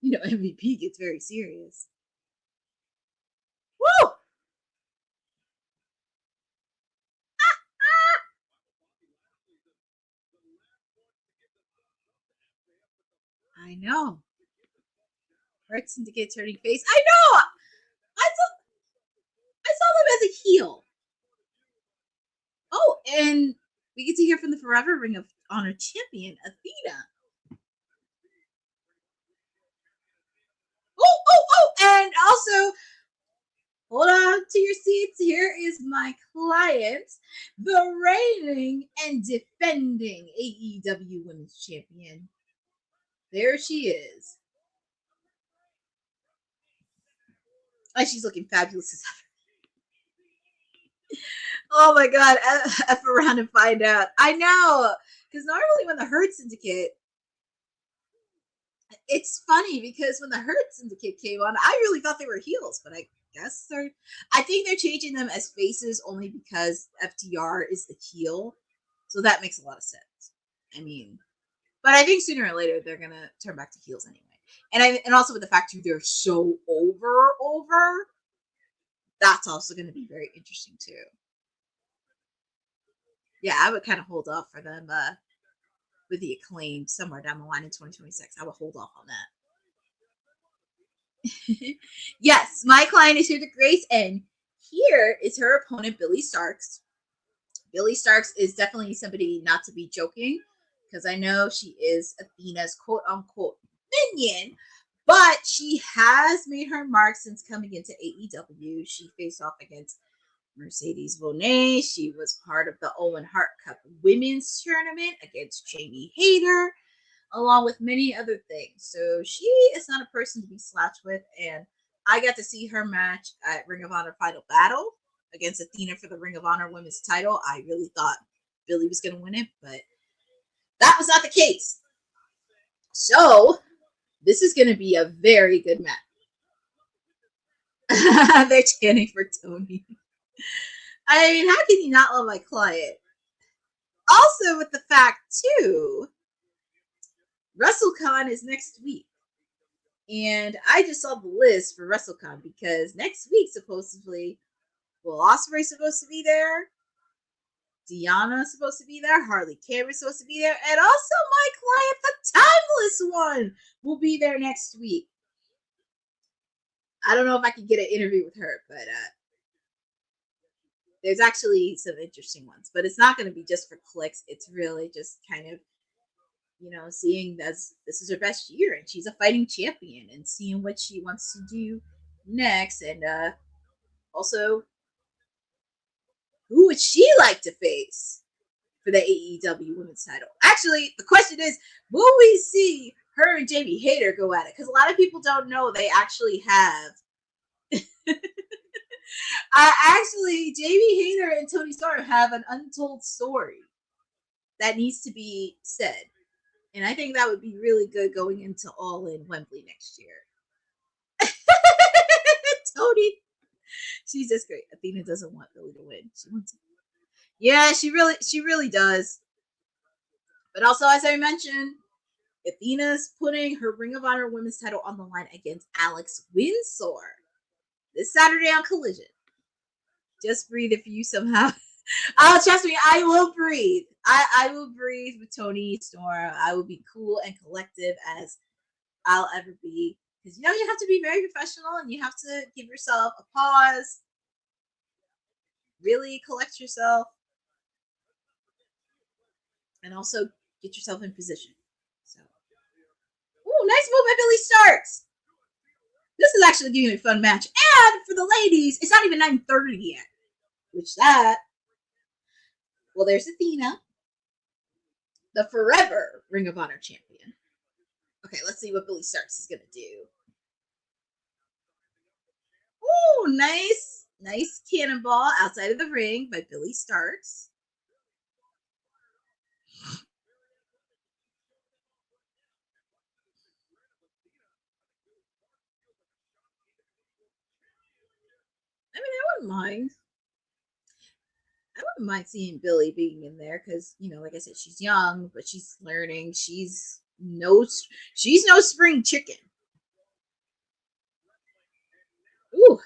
MVP gets very serious. Woo! I know. Hurt Syndicate turning face. I know. I saw them as a heel. Oh, and we get to hear from the Forever Ring of Honor champion, Athena. Oh, and also, hold on to your seats. Here is my client, the reigning and defending AEW Women's Champion. There she is. Oh, she's looking fabulous as ever. Oh my God, F around and find out. I know, because normally when the Hurt Syndicate, it's funny because when the Hurt Syndicate came on, I really thought they were heels, but I think they're changing them as faces only because FTR is the heel, so that makes a lot of sense. I mean, but I think sooner or later they're gonna turn back to heels anyway, and also with the fact that they're so over, that's also going to be very interesting too. Yeah, I would kind of hold off for them with the Acclaim somewhere down the line in 2026. I would hold off on that. Yes, my client is here to Grace, and here is her opponent, Billie Starkz. Billie Starkz is definitely somebody not to be joking, because I know she is Athena's quote-unquote minion, but she has made her mark since coming into AEW. She faced off against Mercedes Moné. She was part of the Owen Hart Cup Women's Tournament against Jamie Hayter, along with many other things. So she is not a person to be slouched with, and I got to see her match at Ring of Honor Final Battle against Athena for the Ring of Honor Women's title. I really thought Billie was going to win it, but that was not the case. So this is going to be a very good match. They're chanting for Tony. I mean, how can you not love my client? Also, with the fact, too, WrestleCon is next week. And I just saw the list for WrestleCon because next week, supposedly, Ospreay's supposed to be there. Deanna's supposed to be there. Harley Cameron's supposed to be there. And also my client, the Timeless One, will be there next week. I don't know if I can get an interview with her, but there's actually some interesting ones. But it's not going to be just for clicks. It's really just kind of, seeing this is her best year, and she's a fighting champion, and seeing what she wants to do next. And also, who would she like to face for the AEW Women's title? Actually, the question is, will we see her and Jamie Hayter go at it? Because a lot of people don't know they actually have. Jamie Hayter and Tony Storm have an untold story that needs to be said. And I think that would be really good going into All In Wembley next year. Tony. She's just great. Athena doesn't want Billie to win. She wants to. Yeah, she really does. But also, as I mentioned, Athena's putting her Ring of Honor Women's title on the line against Alex Windsor this Saturday on Collision. Just breathe if you somehow. Oh, trust me, I will breathe. I will breathe with Tony Storm. I will be cool and collective as I'll ever be. Because, you have to be very professional, and you have to give yourself a pause, really collect yourself, and also get yourself in position. So, nice move by Billie Starkz. This is actually giving me a fun match. And for the ladies, it's not even 9:30 yet. There's Athena, the forever Ring of Honor champion. Okay, let's see what Billy Starks is going to do. Oh, nice cannonball outside of the ring by Billy Starks. I mean, I wouldn't mind seeing Billy being in there because, like I said, she's young, but she's learning. She's no spring chicken. Ooh.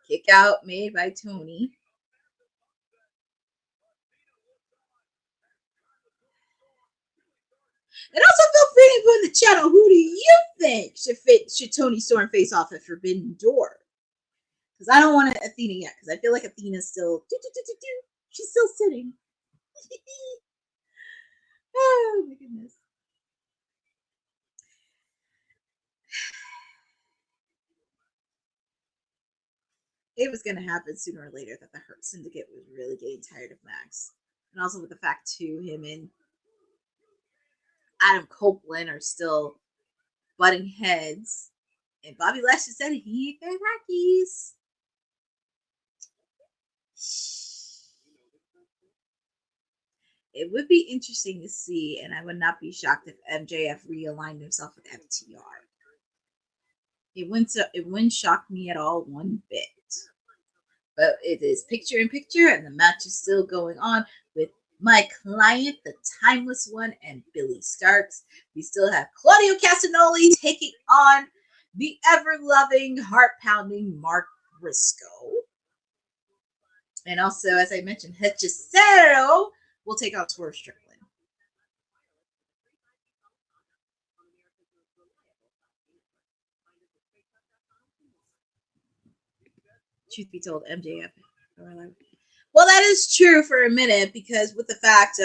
Kick out made by Tony. And also feel free to put in the channel, who do you think should Toni Storm face off at Forbidden Door? Because I don't want Athena yet, because I feel like Athena's still she's still sitting. Oh my goodness. It was going to happen sooner or later that the Hurt Syndicate was really getting tired of Max. And also with the fact, too, him and Adam Copeland are still butting heads. And Bobby Lashley said he ain't their Rockies. It would be interesting to see, and I would not be shocked if MJF realigned himself with FTR. It wouldn't shock me at all one bit. But it is picture in picture, and the match is still going on with my client, the Timeless One, and Billy Starks. We still have Claudio Castagnoli taking on the ever-loving, heart-pounding Mark Briscoe. And also, as I mentioned, Hechicero will take out Swerve Strickland. Truth be told, MJF. Well, that is true for a minute, because with the fact,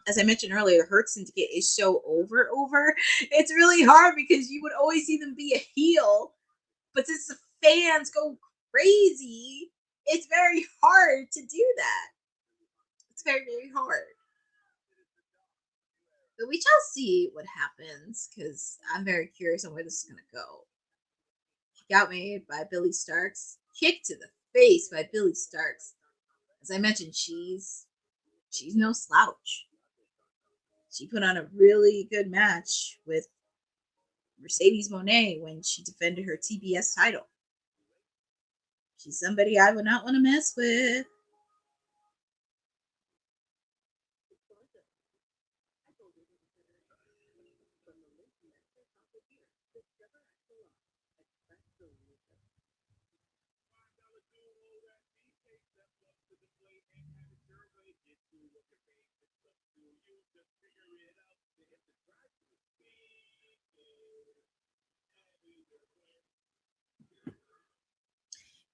as I mentioned earlier, Hurt Syndicate is so over. It's really hard because you would always see them be a heel, but since the fans go crazy, it's very hard to do that. It's very, very hard. But we shall see what happens, because I'm very curious on where this is going to go. Kick out made by Billy Starks. Kick to the face by Billy Starks. As I mentioned, she's no slouch. She put on a really good match with Mercedes Moné when she defended her TBS title. She's somebody I would not want to mess with.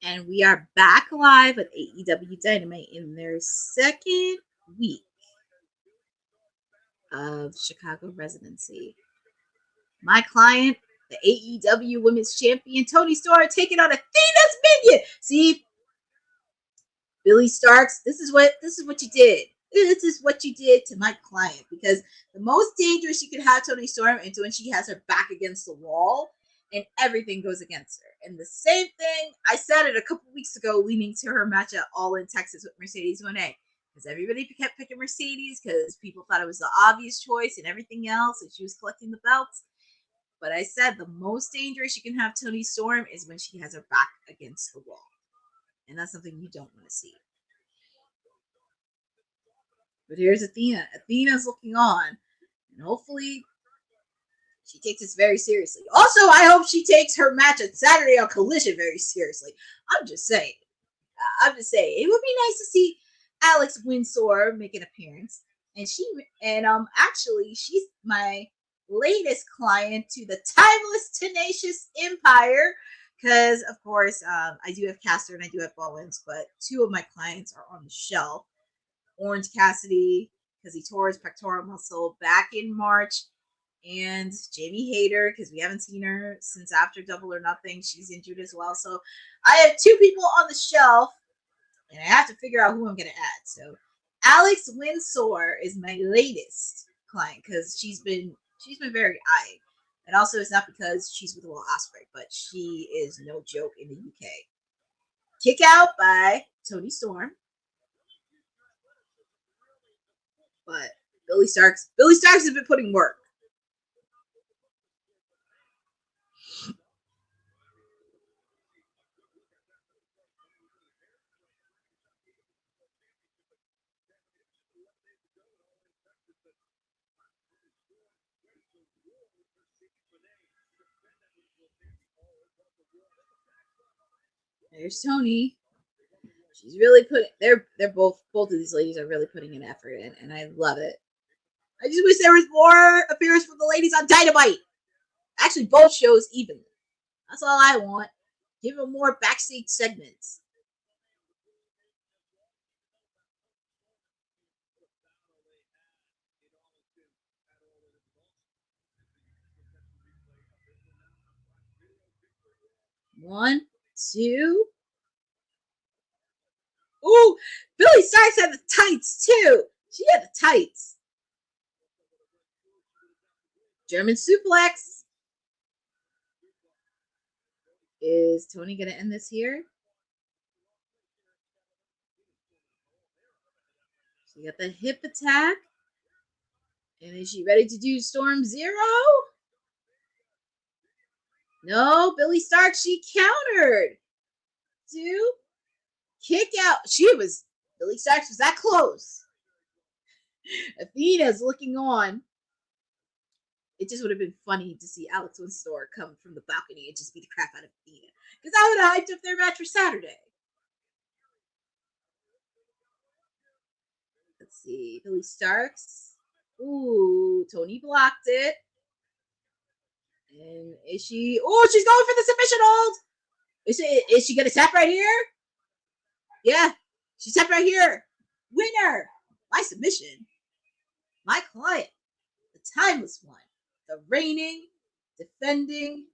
And we are back live with AEW Dynamite in their second week of Chicago residency. My client, the AEW Women's Champion, Toni Storm, taking on Athena's minion. See, Billy Starks, this is what you did. This is what you did to my client, because the most dangerous you could have Toni Storm is when she has her back against the wall and everything goes against her. And the same thing, I said it a couple weeks ago, leading to her match at All in Texas with Mercedes Moné. Because everybody kept picking Mercedes because people thought it was the obvious choice and everything else, and she was collecting the belts. But I said the most dangerous you can have Toni Storm is when she has her back against the wall. And that's something you don't want to see. But here's Athena. Athena's looking on. And hopefully she takes this very seriously. Also, I hope she takes her match at Saturday on Collision very seriously. I'm just saying. It would be nice to see Alex Windsor make an appearance. And actually, she's my latest client to the Timeless Tenacious Empire. Because, of course, I do have Caster and I do have Bowens, but two of my clients are on the shelf. Orange Cassidy, because he tore his pectoral muscle back in March. and Jamie Hayter, because we haven't seen her since after Double or Nothing. She's injured as well. So I have two people on the shelf, and I have to figure out who I'm going to add. So Alex Windsor is my latest client because she's been very eyed. And also, it's not because she's with Will Ospreay, but she is no joke in the UK. Kick out by Toni Storm. But Billy Starks has been putting work. There's Toni. She's really putting. They're both of these ladies are really putting an effort in, and I love it. I just wish there was more appearance from the ladies on Dynamite. Actually, both shows even. That's all I want. Give them more backstage segments. One, two. Ooh, Billy Starks had the tights too. She had the tights. German suplex. Is Toni going to end this here? She got the hip attack. And is she ready to do Storm Zero? No, Billy Starks, she countered. Two. Kick out. Billy Starks was that close. Athena's looking on. It just would have been funny to see Alex Windsor come from the balcony and just beat the crap out of Athena. Because I would have hyped up their match for Saturday. Let's see. Billy Starks. Ooh, Toni blocked it. And is she... Oh, she's going for the submission hold. Is she going to tap right here? Yeah, she tapped right here. Winner. My submission. My client. The timeless one. The reigning, defending,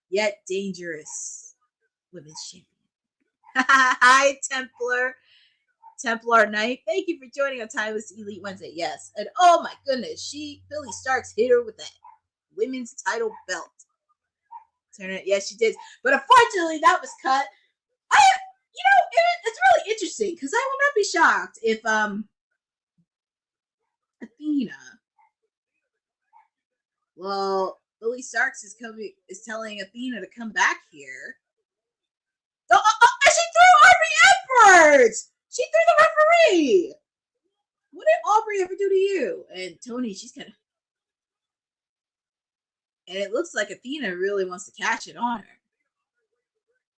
yet dangerous women's champion. Hi, Templar Knight. Thank you for joining on Timeless Elite Wednesday. Yes. And oh my goodness, Billy Starks hit her with that women's title belt. Turn it. Yes, she did. But unfortunately, that was cut. It's really interesting because I will not be shocked if Athena. Well, Billy Starks is telling Athena to come back here. Oh, she threw Aubrey Edwards! She threw the referee! What did Aubrey ever do to you? And Toni, she's kind of... And it looks like Athena really wants to catch it on her.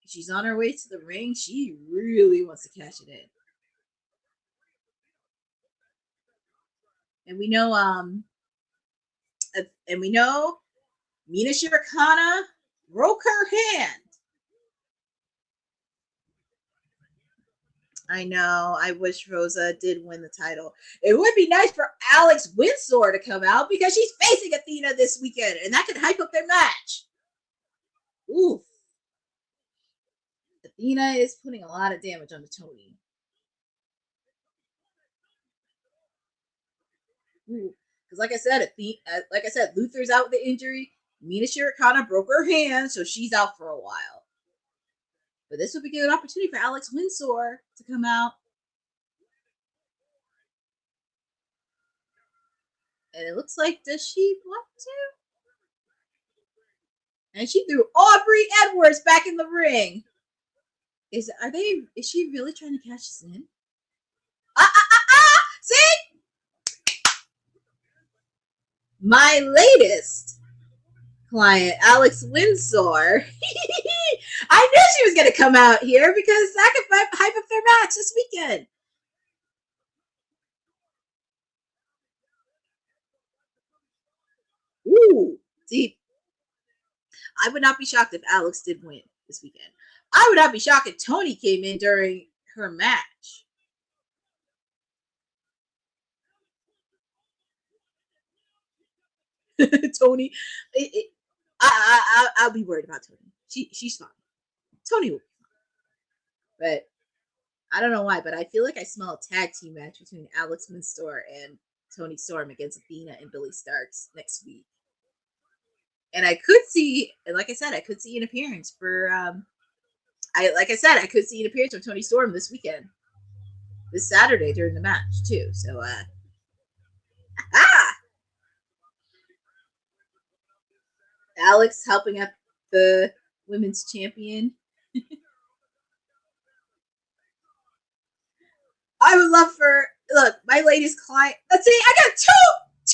She's on her way to the ring. She really wants to cash it in. And we know, Mina Shirokana broke her hand. I know. I wish Rosa did win the title. It would be nice for Alex Windsor to come out because she's facing Athena this weekend, and that could hype up their match. Oof. Athena is putting a lot of damage on Toni. Because like I said, Luther's out with the injury. Mina Shirokana broke her hand, so she's out for a while. But this would be a good opportunity for Alex Windsor to come out. And it looks like, does she want to? And she threw Aubrey Edwards back in the ring. Is she really trying to cash this in? See? My latest client, Alex Windsor. I knew she was going to come out here because that could hype up their match this weekend. Ooh, see, I would not be shocked if Alex did win this weekend. I would not be shocked if Toni came in during her match. Tony, I'll be worried about Tony. She's fine. Tony will be fine. But I don't know why, but I feel like I smell a tag team match between Alex Windsor and Tony Storm against Athena and Billy Starks next week. And I could see, and like I said, I could see an appearance for I could see an appearance from Tony Storm this weekend. This Saturday during the match too. So Alex helping out the women's champion. I would love for my latest client. Let's see, I got two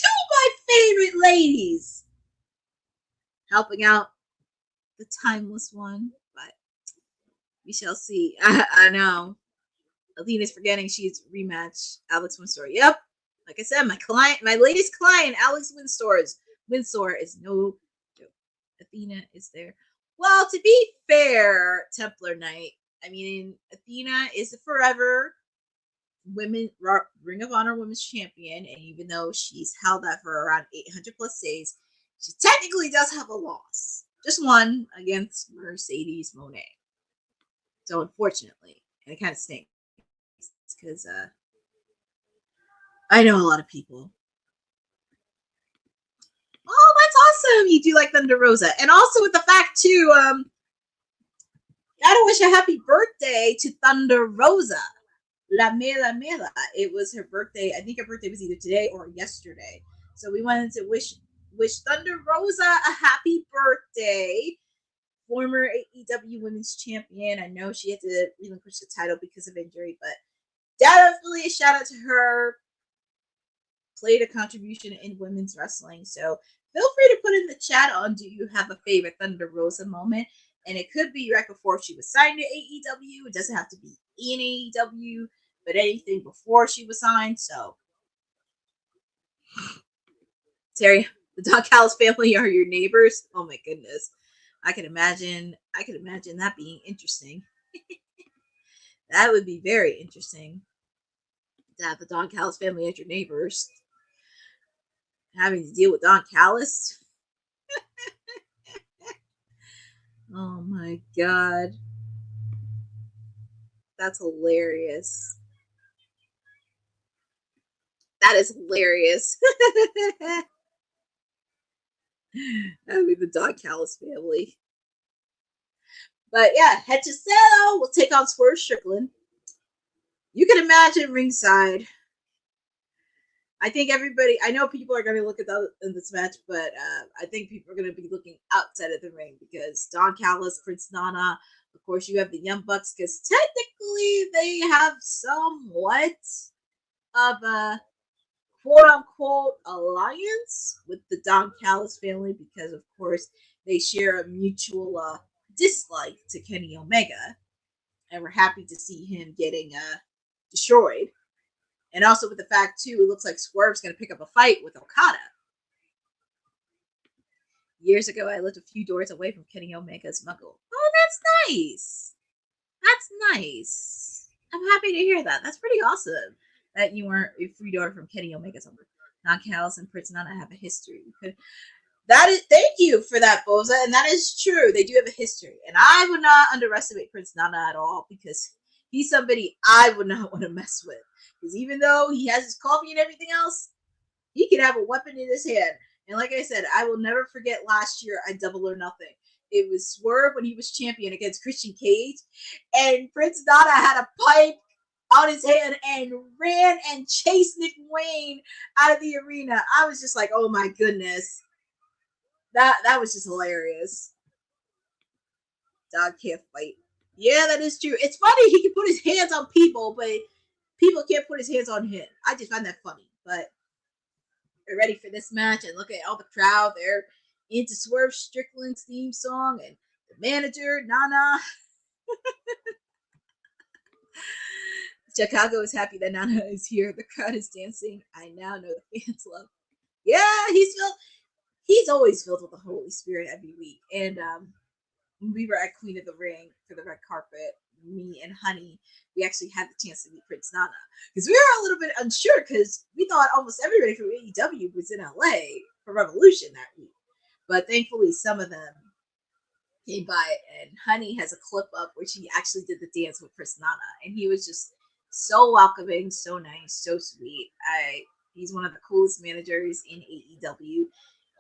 of my favorite ladies helping out the timeless one, but we shall see. I know. Athena's forgetting she's rematch Alex Windsor. Yep. Like I said, my latest client, Alex Windsor is no joke. Athena is there. Well, to be fair, Templar Knight, I mean, Athena is the forever Ring of Honor Women's Champion, and even though she's held that for around 800 plus days, she technically does have a loss. Just one against Mercedes Moné. So unfortunately, and it kind of stinks because I know a lot of people. Oh, that's awesome! You do like Thunder Rosa, and also with the fact too, gotta wish a happy birthday to Thunder Rosa. La Mela. It was her birthday. I think her birthday was either today or yesterday. So we wanted to wish Thunder Rosa a happy birthday. Former AEW Women's Champion. I know she had to relinquish the title because of injury, but definitely a shout out to her. Played a contribution in women's wrestling. So feel free to put in the chat on, do you have a favorite Thunder Rosa moment? And it could be right before she was signed to AEW. It doesn't have to be in AEW, but anything before she was signed. So, Terry, the Don Callis family are your neighbors. Oh my goodness, I could imagine that being interesting. That would be very interesting to have the Don Callis family as your neighbors, having to deal with Don Callis. Oh my god. That's hilarious. That is hilarious. That would be the Don Callis family. But yeah, head to Hechicero will take on Swerve Strickland. You can imagine ringside. I think I know people are going to look at this match, but I think people are going to be looking outside of the ring because Don Callis, Prince Nana, of course, you have the Young Bucks because technically they have somewhat of a quote-unquote alliance with the Don Callis family because, of course, they share a mutual dislike to Kenny Omega, and we're happy to see him getting destroyed. And also with the fact, too, it looks like Swerve's going to pick up a fight with Okada. Years ago, I lived a few doors away from Kenny Omega's muggle. Oh, that's nice. That's nice. I'm happy to hear that. That's pretty awesome that you weren't a free door from Kenny Omega's muggle. Don Callis and Prince Nana have a history. Thank you for that, Boza. And that is true. They do have a history. And I would not underestimate Prince Nana at all because he's somebody I would not want to mess with. Because even though he has his coffee and everything else, he can have a weapon in his hand. And like I said, I will never forget last year at Double or Nothing. It was Swerve when he was champion against Christian Cage. And Prince Nana had a pipe on his hand and ran and chased Nick Wayne out of the arena. I was just like, oh my goodness. That was just hilarious. Dog can't fight. Yeah, that is true. It's funny he can put his hands on people, but people can't put his hands on him. I just find that funny. But we're ready for this match, and look at all the crowd. They're into Swerve Strickland's theme song, and the manager, Nana. Chicago is happy that Nana is here. The crowd is dancing. I now know the fans love. Yeah, he's always filled with the Holy Spirit every week. And we were at Queen of the Ring for the red carpet. Me and Honey, we actually had the chance to meet Prince Nana because we were a little bit unsure because we thought almost everybody from AEW was in LA. for Revolution that week. But thankfully, some of them came by, and Honey has a clip up where she actually did the dance with Chris Nana, and he was just so welcoming, so nice, so sweet. He's one of the coolest managers in AEW,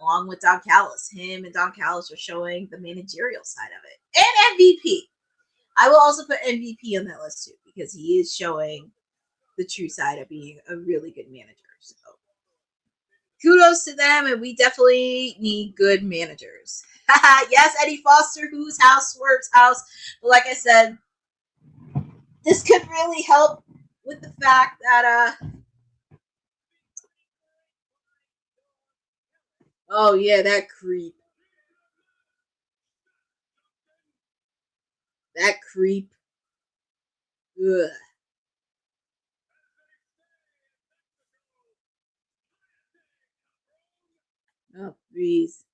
along with Don Callis. Him and Don Callis are showing the managerial side of it. And MVP. I will also put MVP on that list too, because he is showing the true side of being a really good manager. So kudos to them, and we definitely need good managers. Yes, Eddie Foster, whose house, Swerve's house. But like I said, this could really help with the fact that oh yeah, that creep. That creep. Ugh. Oh, please.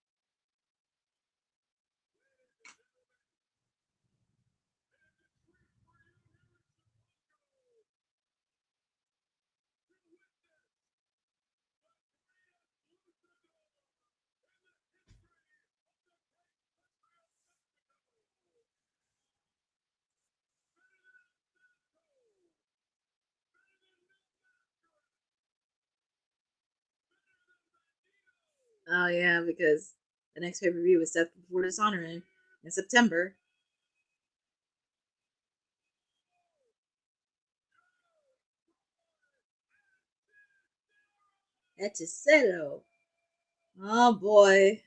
Oh yeah, because the next pay-per-view is Death Before Dishonor in September. Hechicero. Oh boy.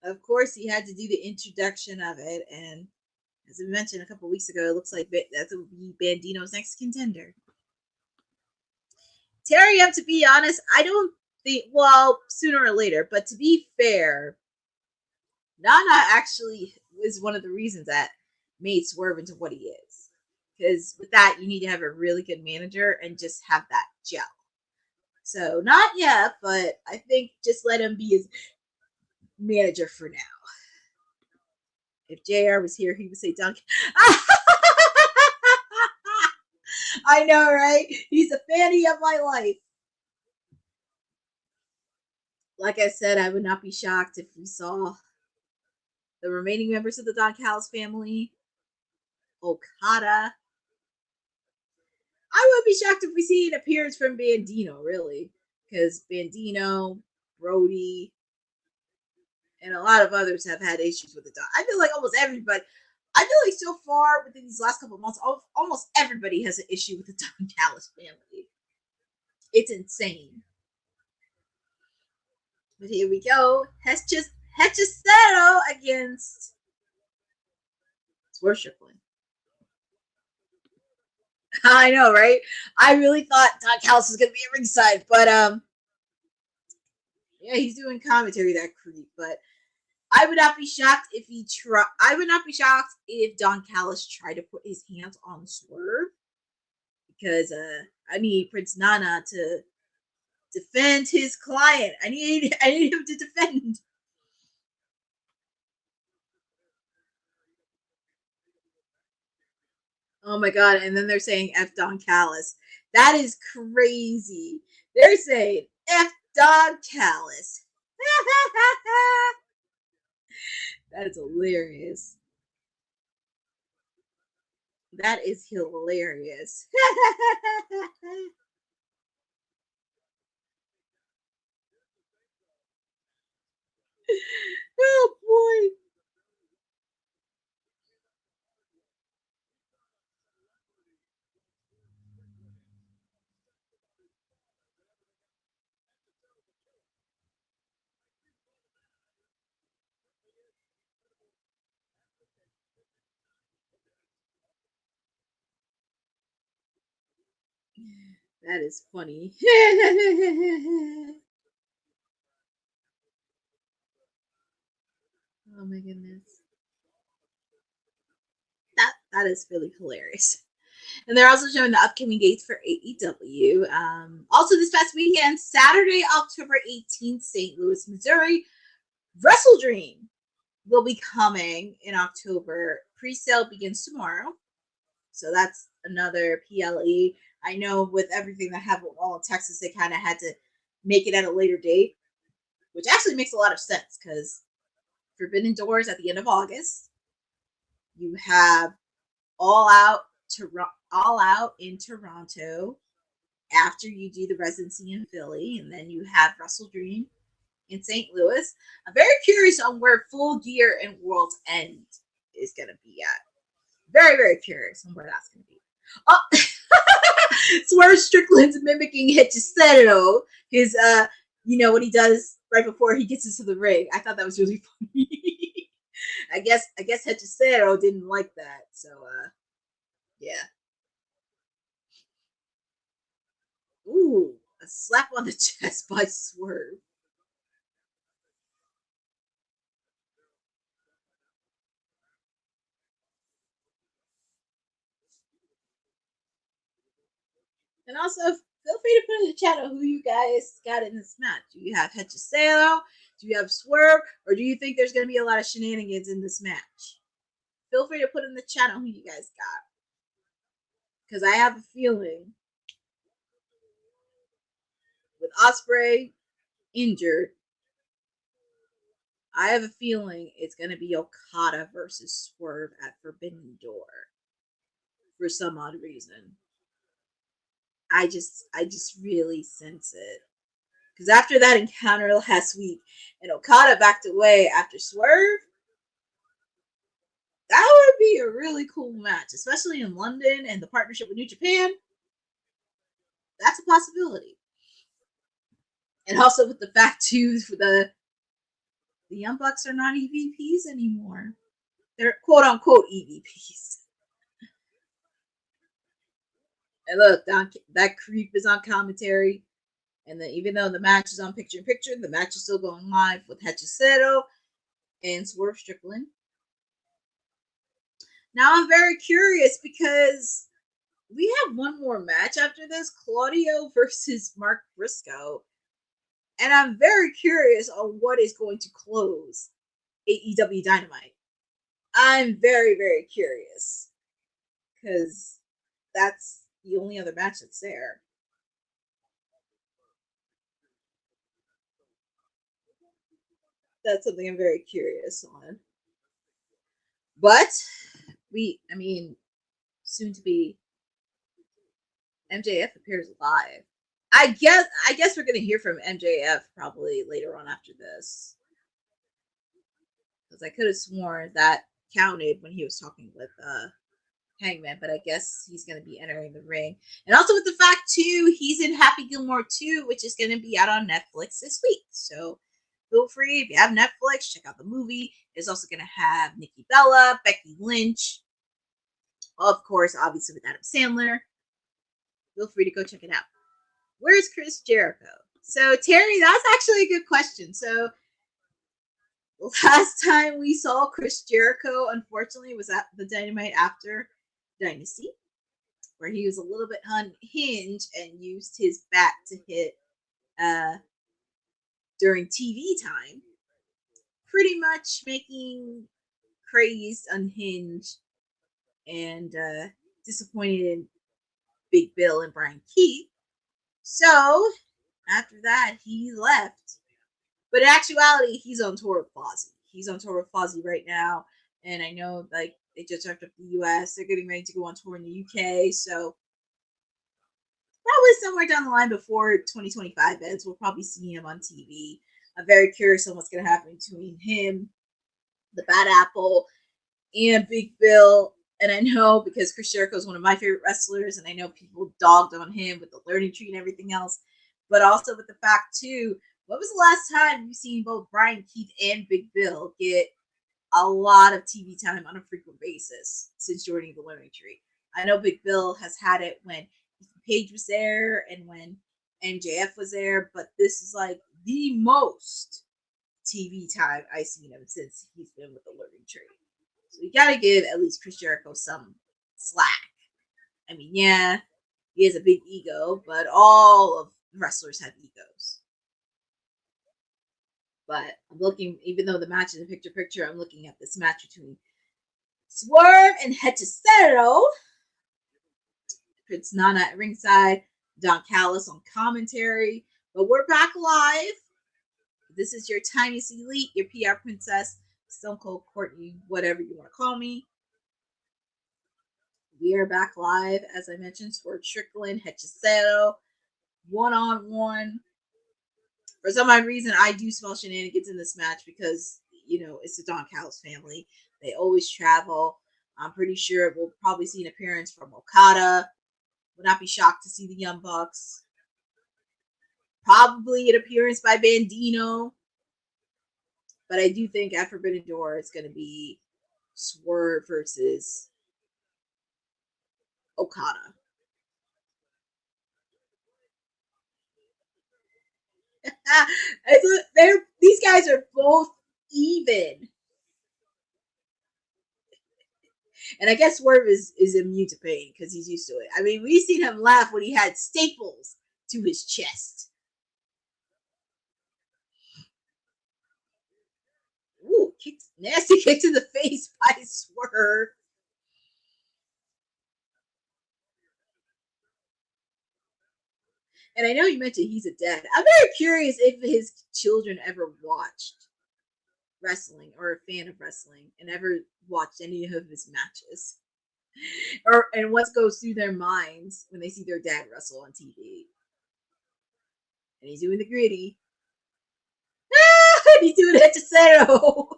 Of course, he had to do the introduction of it, and as we mentioned a couple weeks ago, it looks like that will be Bandino's next contender. Terry, to be honest, I don't think, well, sooner or later, but to be fair, Nana actually was one of the reasons that made Swerve into what he is. Because with that, you need to have a really good manager and just have that gel. So, not yet, but I think just let him be his manager for now. If JR was here, he would say Duncan. I know, right? He's a fanny of my life. Like I said, I would not be shocked if we saw the remaining members of the Don Callis family, Okada. I would be shocked if we see an appearance from Bandino, really. Because Bandino, Brody, and a lot of others have had issues with the Don. I feel like almost everybody, I feel like so far within these last couple of months, almost everybody has an issue with the Don Callis family. It's insane. But here we go. Hechicero against Swerve Strickland. I know, right? I really thought Don Callis was going to be at ringside, but yeah, he's doing commentary, that creep. But I would not be shocked if he tried. I would not be shocked if Don Callis tried to put his hands on Swerve, because I need Prince Nana to defend his client. I need him to defend. Oh my god! And then they're saying F Don Callis. That is crazy. They're saying F Don Callis. That is hilarious. That is hilarious. Oh boy. That is funny. Oh my goodness. That is really hilarious. And they're also showing the upcoming dates for AEW. Also this past weekend, Saturday, October 18th, St. Louis, Missouri, Wrestle Dream will be coming in October. Pre-sale begins tomorrow. So that's another PLE. I know with everything that happened all in Texas, they kind of had to make it at a later date. which actually makes a lot of sense because Forbidden Doors at the end of August. You have All Out in Toronto after you do the residency in Philly, and then you have Wrestle Dream in St. Louis. I'm very curious on where Full Gear and World's End is going to be at. Very, very curious on where that's going to be. Oh, Swerve Strickland's mimicking Hechicero, his, what he does right before he gets into the ring. I thought that was really funny. I guess Hechicero didn't like that. So, yeah. Ooh, a slap on the chest by Swerve. And also, feel free to put in the chat who you guys got in this match. Do you have Hechicero? Do you have Swerve? Or do you think there's going to be a lot of shenanigans in this match? Feel free to put in the chat who you guys got. Because I have a feeling with Ospreay injured, I have a feeling it's going to be Okada versus Swerve at Forbidden Door for some odd reason. I just really sense it. Because after that encounter last week, and Okada backed away after Swerve, that would be a really cool match, especially in London and the partnership with New Japan. That's a possibility. And also with the fact, too, for the Young Bucks are not EVPs anymore. They're quote-unquote EVPs. And look, that creep is on commentary. And then even though the match is on picture-in-picture, the match is still going live with Hechicero and Swerve Strickland. Now I'm very curious because we have one more match after this, Claudio versus Mark Briscoe. And I'm very curious on what is going to close AEW Dynamite. I'm very, very curious. Because that's the only other match that's there. That's something I'm very curious on. But soon to be MJF appears live. I guess we're gonna hear from MJF probably later on after this. Because I could have sworn that counted when he was talking with Hangman, but I guess he's gonna be entering the ring. And also with the fact too, he's in Happy Gilmore 2, which is gonna be out on Netflix this week. So feel free, if you have Netflix, check out the movie. It's also going to have Nikki Bella, Becky Lynch, of course, obviously with Adam Sandler. Feel free to go check it out. Where's Chris Jericho? So, Terry, that's actually a good question. So, last time we saw Chris Jericho, unfortunately, was at the Dynamite after Dynasty, where he was a little bit unhinged and used his bat to hit during TV time, pretty much making crazed, unhinged, and disappointed in Big Bill and Brian Keith. So, after that, he left. But in actuality, he's on tour with Fozzy. He's on tour with Fozzy right now. And I know, they just wrapped up the US. They're getting ready to go on tour in the UK. So, probably somewhere down the line before 2025 ends, we'll probably see him on TV. I'm very curious on what's going to happen between him, the Bad Apple, and Big Bill. And I know because Chris Jericho is one of my favorite wrestlers, and I know people dogged on him with the learning tree and everything else, but also with the fact, too, when was the last time you've seen both Brian Keith and Big Bill get a lot of TV time on a frequent basis since joining the learning tree? I know Big Bill has had it when Paige was there and when MJF was there, but this is like the most TV time I've seen him since he's been with the learning tree. So you gotta give at least Chris Jericho some slack. I mean, yeah, he has a big ego, but all of wrestlers have egos. But I'm looking, even though the match is a picture, I'm looking at this match between Swerve and Hechicero. Prince Nana at ringside, Don Callis on commentary. But we're back live. this is your Timeless Elite, your PR princess, Stone Cold Courtney, whatever you want to call me. We are back live, as I mentioned, for Strickland, Hechicero, one-on-one. For some odd reason, I do smell shenanigans in this match because, it's the Don Callis family. They always travel. I'm pretty sure we'll probably see an appearance from Okada. Would not be shocked to see the Young Bucks. Probably an appearance by Bandino. But I do think at Forbidden Door it's going to be Swerve versus Okada. These guys are both even. And I guess Swerve is immune to pain because he's used to it. I mean, we've seen him laugh when he had staples to his chest. Ooh, nasty kick to the face by Swerve. And I know you mentioned he's a dad. I'm very curious if his children ever watched wrestling or a fan of wrestling and ever watched any of his matches. And what goes through their minds when they see their dad wrestle on TV. And he's doing the gritty. He's doing it to Pharaoh.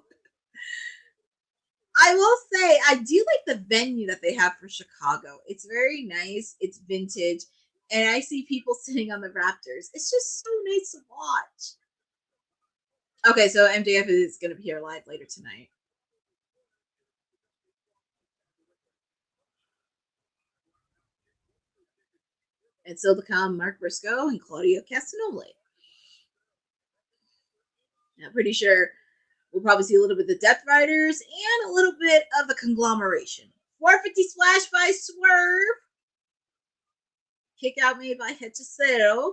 I will say, I do like the venue that they have for Chicago. It's very nice. It's vintage. And I see people sitting on the Raptors. It's just so nice to watch. Okay, so MJF is going to be here live later tonight. And still to come, Mark Briscoe and Claudio Castagnoli. I'm pretty sure we'll probably see a little bit of the Death Riders and a little bit of the conglomeration. 450 splash by Swerve. Kick out made by Hechicero.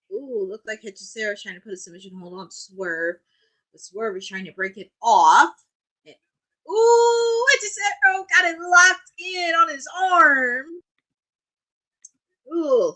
Ooh, looked like Hechicero is trying to put a submission hold on Swerve. But Swerve is trying to break it off. Ooh, Hechicero got it locked in on his arm. Ooh.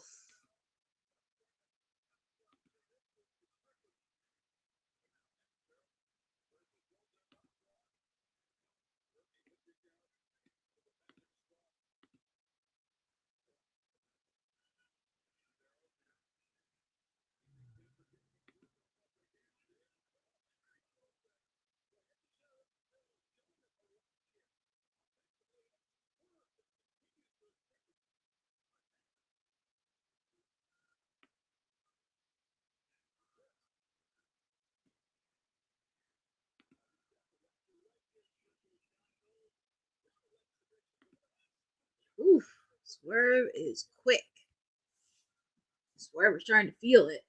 Oof. Swerve is quick. Swerve was trying to feel it.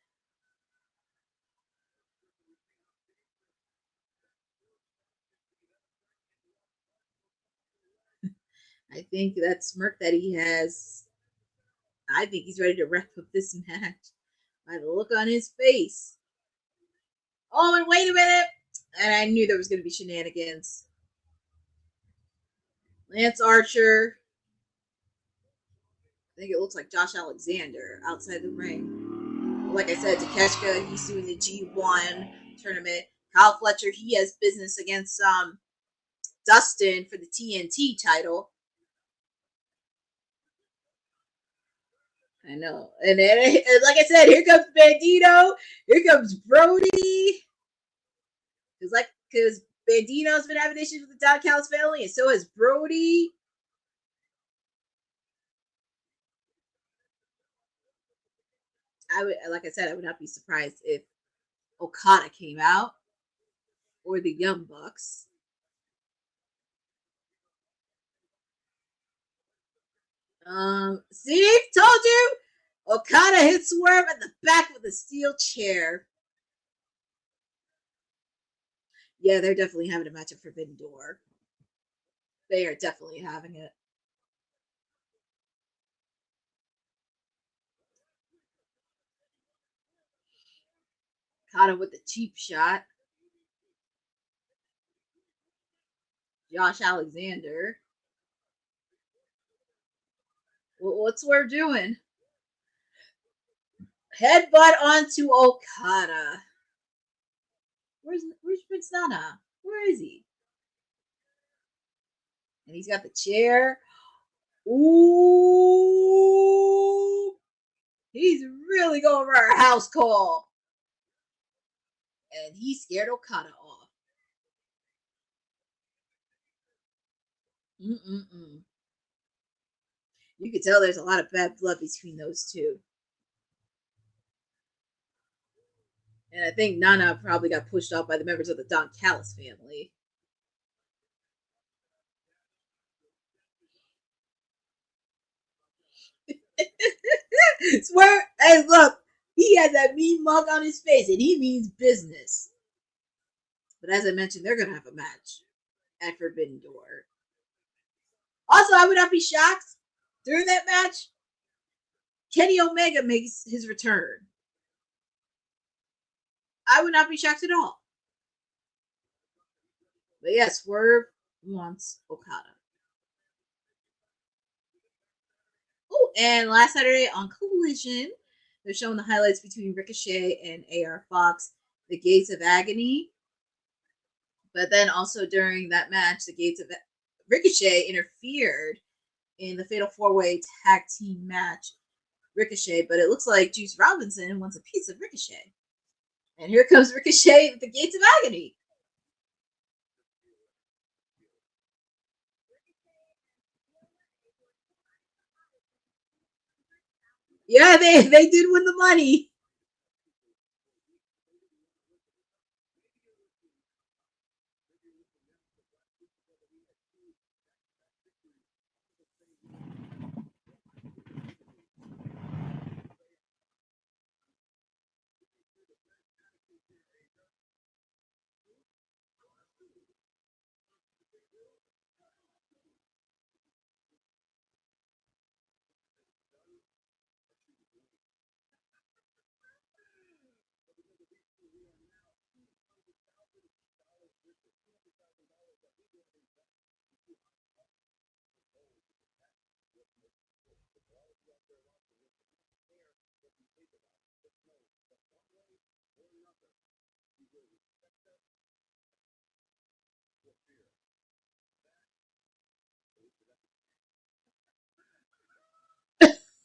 I think that smirk that he has, I think he's ready to wrap up this match by the look on his face. Oh, and wait a minute. And I knew there was going to be shenanigans. Lance Archer. I think it looks like Josh Alexander outside the ring. Like I said, Takeshita, he's doing the G1 tournament. Kyle Fletcher, he has business against Dustin for the TNT title. I know. And like I said, here comes Bandito. Here comes Brody. Because Bandito's been having issues with the Don Callis family, and so has Brody. Like I said, I would not be surprised if Okada came out or the Young Bucks. See, told you. Okada hit Swerve at the back with a steel chair. Yeah, they're definitely having a match at Forbidden Door. They are definitely having it. Caught him with the cheap shot. Josh Alexander. What's Swerve doing? Headbutt onto Okada. Where's Prince Nana? Where is he? And he's got the chair. Ooh. He's really going for a house call. And he scared Okada off. You could tell there's a lot of bad blood between those two. And I think Nana probably got pushed off by the members of the Don Callis family. Swear, hey, look, he has that mean mug on his face, and he means business. But as I mentioned, they're gonna have a match at Forbidden Door. Also, I would not be shocked during that match. Kenny Omega makes his return. I would not be shocked at all. But yes, Swerve wants Okada. Oh, and last Saturday on Collision, they're showing the highlights between Ricochet and AR Fox, the Gates of Agony. But then also during that match, the Gates of Ricochet interfered in the Fatal 4-Way Tag Team match. Ricochet, but it looks like Juice Robinson wants a piece of Ricochet. And here comes Ricochet with the Gates of Agony. Yeah, they did win the money.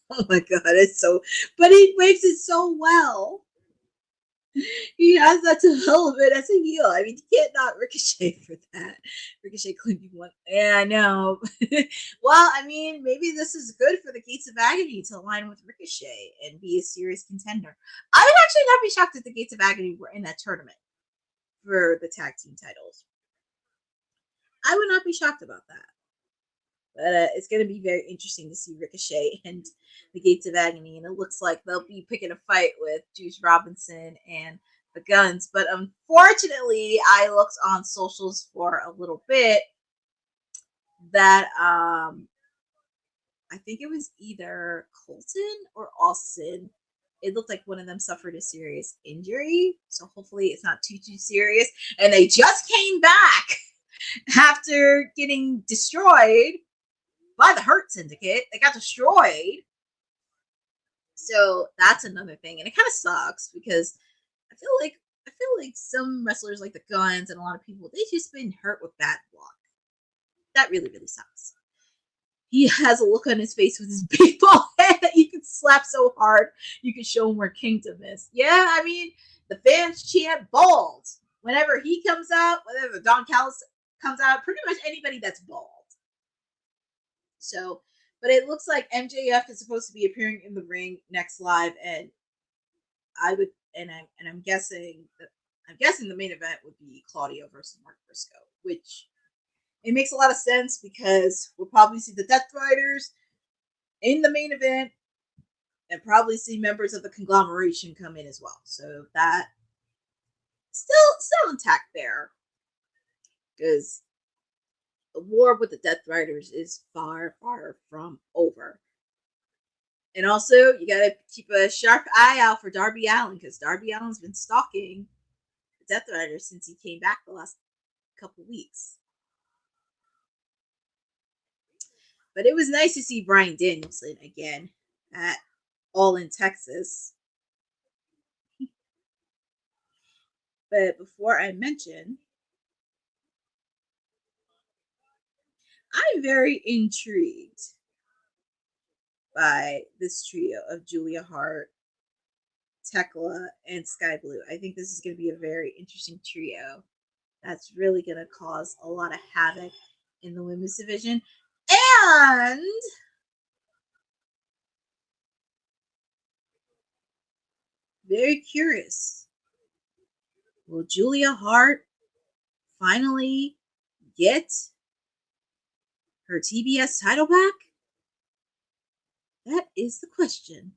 Oh my god, it's so, but he makes it so well. He has that to hell of it as a heel. I mean, you can't not Ricochet for that. Ricochet claiming one. Yeah, I know. Well, I mean, maybe this is good for the Gates of Agony to align with Ricochet and be a serious contender. I would actually not be shocked if the Gates of Agony were in that tournament for the tag team titles. I would not be shocked about that. But it's going to be very interesting to see Ricochet and the Gates of Agony. And it looks like they'll be picking a fight with Juice Robinson and the Guns. But unfortunately, I looked on socials for a little bit that I think it was either Colton or Austin. It looked like one of them suffered a serious injury. So hopefully it's not too serious. And they just came back after getting destroyed by the Hurt Syndicate. They got destroyed. So that's another thing. And it kind of sucks because I feel like some wrestlers like the Guns and a lot of people, they just been hurt with bad luck. That really, really sucks. He has a look on his face with his big ball head that you can slap so hard you can show him where Kingdom is. Yeah, I mean, the fans chant bald whenever he comes out, whenever Don Callis comes out, pretty much anybody that's bald. So, but it looks like MJF is supposed to be appearing in the ring next live, and I'm guessing the main event would be Claudio versus Mark Briscoe, which it makes a lot of sense because we'll probably see the Death Riders in the main event and probably see members of the conglomeration come in as well. So that still intact there. because the war with the Death Riders is far, far from over. And also, you gotta keep a sharp eye out for Darby Allin, because Darby Allin's been stalking the Death Riders since he came back the last couple weeks. But it was nice to see Bryan Danielson again at All in Texas. But before I mention, I'm very intrigued by this trio of Julia Hart, Tekla, and Sky Blue. I think this is going to be a very interesting trio that's really going to cause a lot of havoc in the women's division. And very curious, will Julia Hart finally get her TBS title back? That is the question.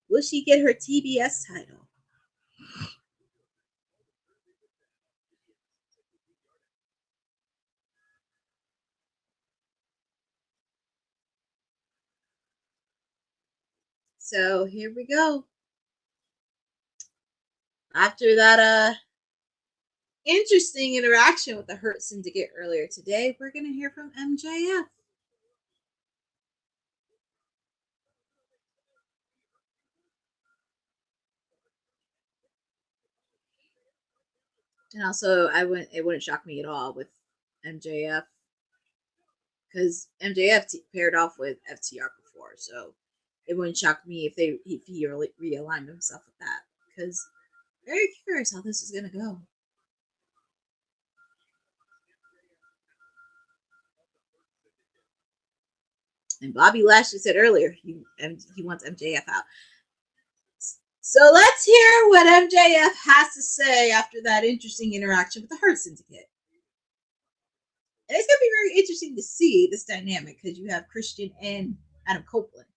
Will she get her TBS title? So here we go. After that interesting interaction with the Hurt Syndicate earlier today, we're going to hear from MJF. And also, it wouldn't shock me at all with MJF, because MJF paired off with FTR before, so it wouldn't shock me if he really realigned himself with that, because very curious how this is going to go. And Bobby Lashley said earlier he wants MJF out. So let's hear what MJF has to say after that interesting interaction with the Hurt Syndicate. And it's going to be very interesting to see this dynamic, because you have Christian and Adam Copeland.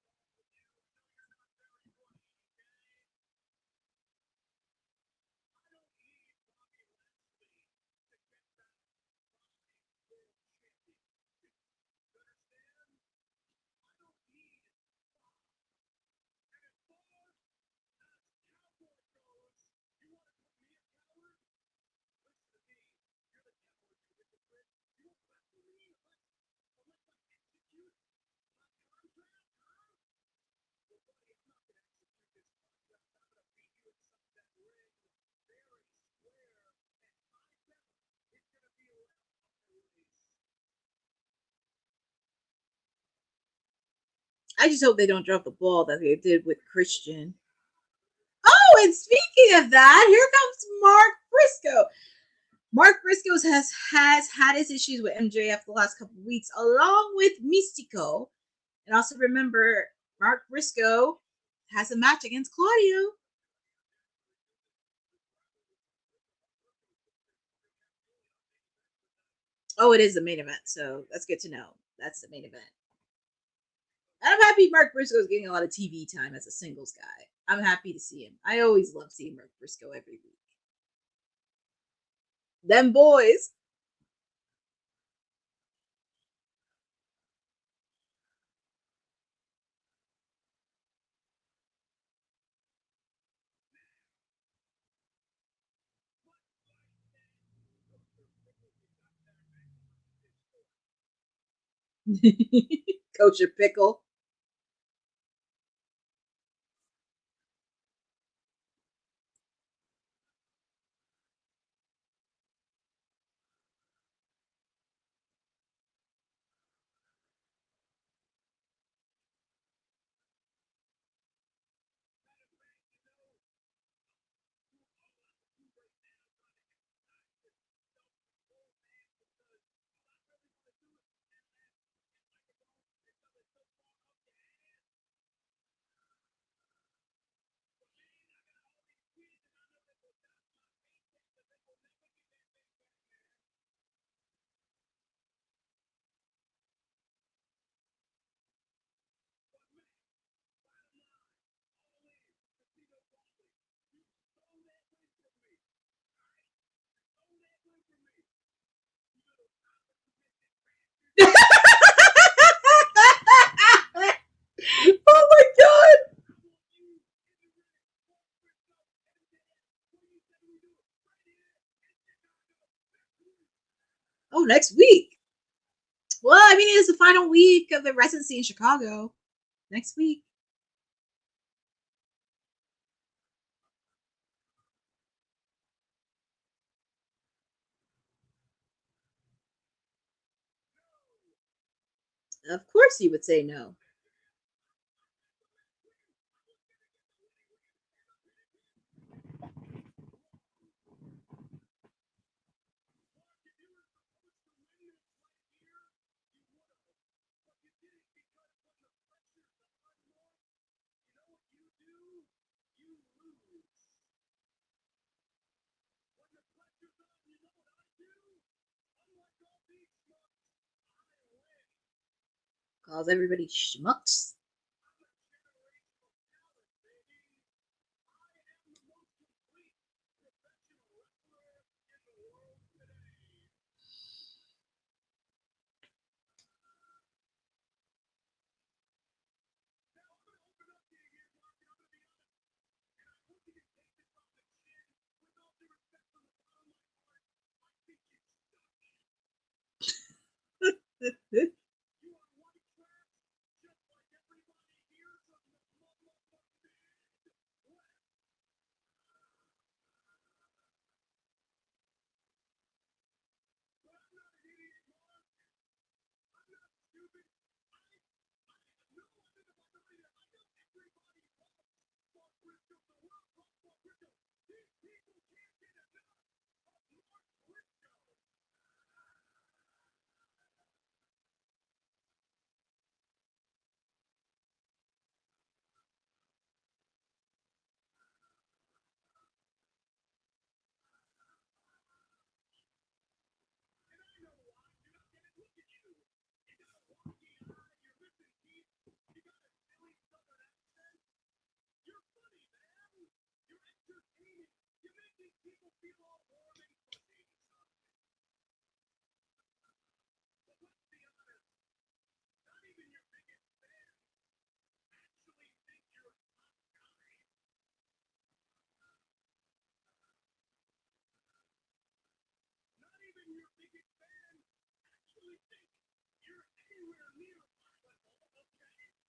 I just hope they don't drop the ball that they did with Christian. Oh, and speaking of that, here comes Mark Briscoe. Mark Briscoe has had his issues with MJF the last couple of weeks, along with Mystico. And also remember, Mark Briscoe has a match against Claudio. Oh, it is the main event, so that's good to know. That's the main event. And I'm happy Mark Briscoe is getting a lot of TV time as a singles guy. I'm happy to see him. I always love seeing Mark Briscoe every week. Them boys. Kosher Pickle. Oh my god! Oh, next week. Well, I mean, it's the final week of the residency in Chicago. Next week. Of course he would say no. Calls everybody schmucks.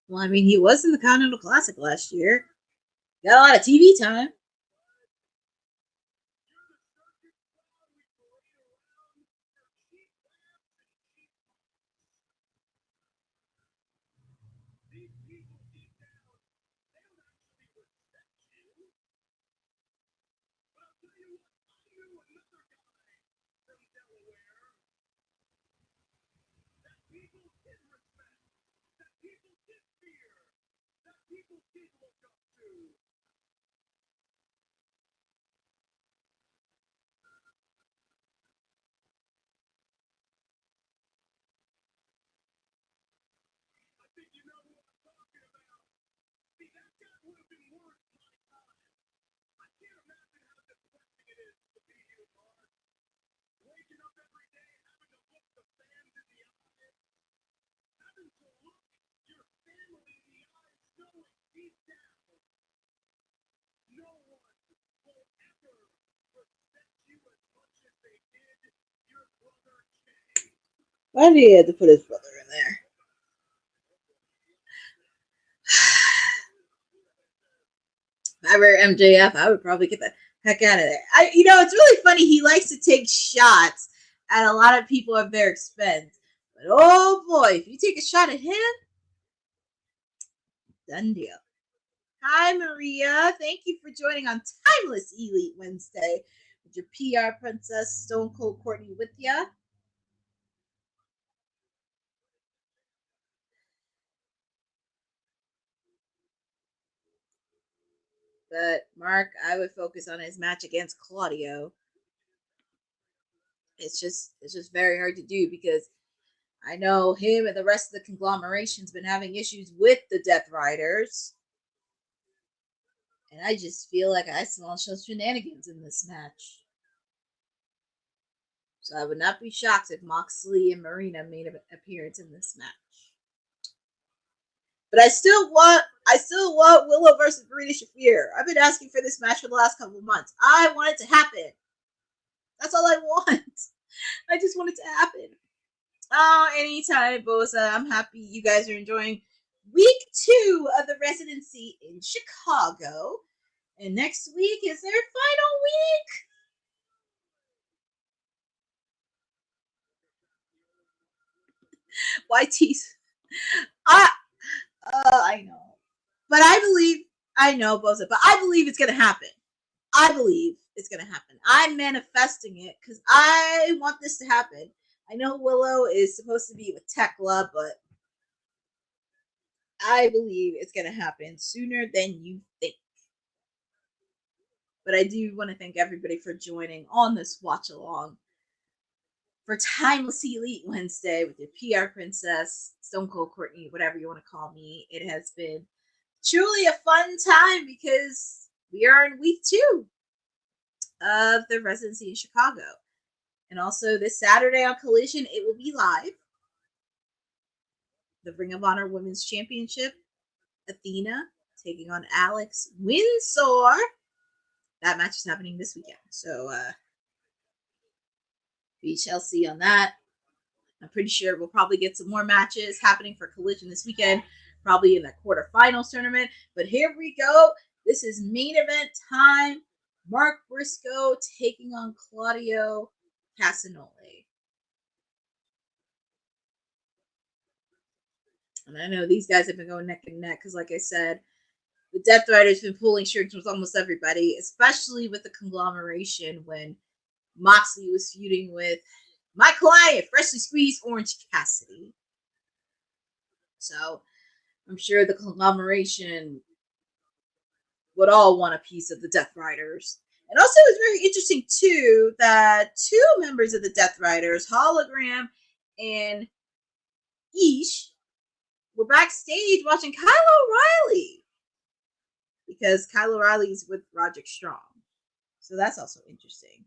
Well, I mean, he was in the Continental Classic last year. Got a lot of TV time. Why did he have to put his brother in there? If I were MJF, I would probably get the heck out of there. It's really funny. He likes to take shots at a lot of people at their expense. But oh boy, if you take a shot at him, done deal. Hi, Maria. Thank you for joining on Timeless Elite Wednesday with your PR princess, Stone Cold Courtney with ya. But Mark, I would focus on his match against Claudio. It's just very hard to do because I know him and the rest of the conglomeration's been having issues with the Death Riders. And I just feel like I saw some shenanigans in this match. So I would not be shocked if Moxley and Marina made an appearance in this match. But I still want Willow versus Marina Shafir. I've been asking for this match for the last couple of months. I want it to happen. That's all I want. I just want it to happen. Oh, anytime, Bosa. I'm happy you guys are enjoying week 2 of the residency in Chicago. And next week is their final week. YT's. I know. But I know, Bosa, but I believe it's going to happen. I believe it's going to happen. I'm manifesting it because I want this to happen. I know Willow is supposed to be with Tekla, but I believe it's going to happen sooner than you think. But I do want to thank everybody for joining on this watch along for Timeless Elite Wednesday with your PR princess, Stone Cold Courtney, whatever you want to call me. It has been truly a fun time because we are in week 2 of the residency in Chicago. And also this Saturday on Collision, it will be live. The Ring of Honor Women's Championship, Athena taking on Alex Windsor. That match is happening this weekend. So we shall see on that. I'm pretty sure we'll probably get some more matches happening for Collision this weekend, probably in the quarterfinals tournament. But here we go. This is main event time. Mark Briscoe taking on Claudio Castagnoli. And I know these guys have been going neck and neck because, like I said, the Death Rider's been pulling strings with almost everybody, especially with the conglomeration when Moxley was feuding with my client, freshly squeezed Orange Cassidy. So I'm sure the conglomeration would all want a piece of the Death Riders. And also it's very interesting, too, that 2 members of the Death Riders, Hologram and Ish, were backstage watching Kyle O'Reilly. Because Kyle O'Reilly's with Roderick Strong. So that's also interesting.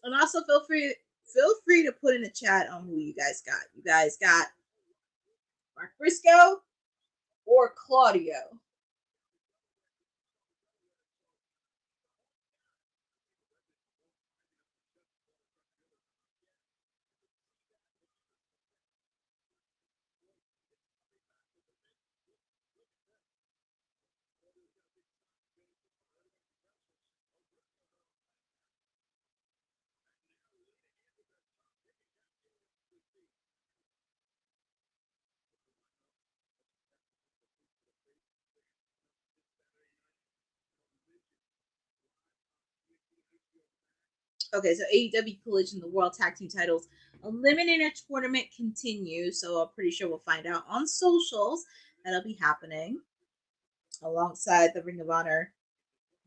And also feel free to put in the chat on who you guys got. You guys got Mark Briscoe or Claudio? Okay, so AEW Collision, the World Tag Team titles, Eliminator Tournament continues. So I'm pretty sure we'll find out on socials that'll be happening alongside the Ring of Honor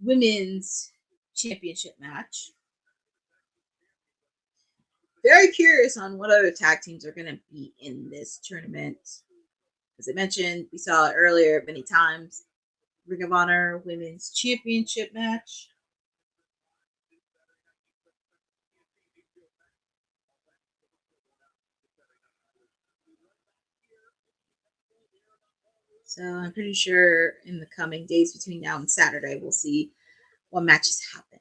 Women's Championship match. Very curious on what other tag teams are going to be in this tournament. As I mentioned, we saw it earlier many times. Ring of Honor Women's Championship match. So I'm pretty sure in the coming days between now and Saturday, we'll see what matches happen.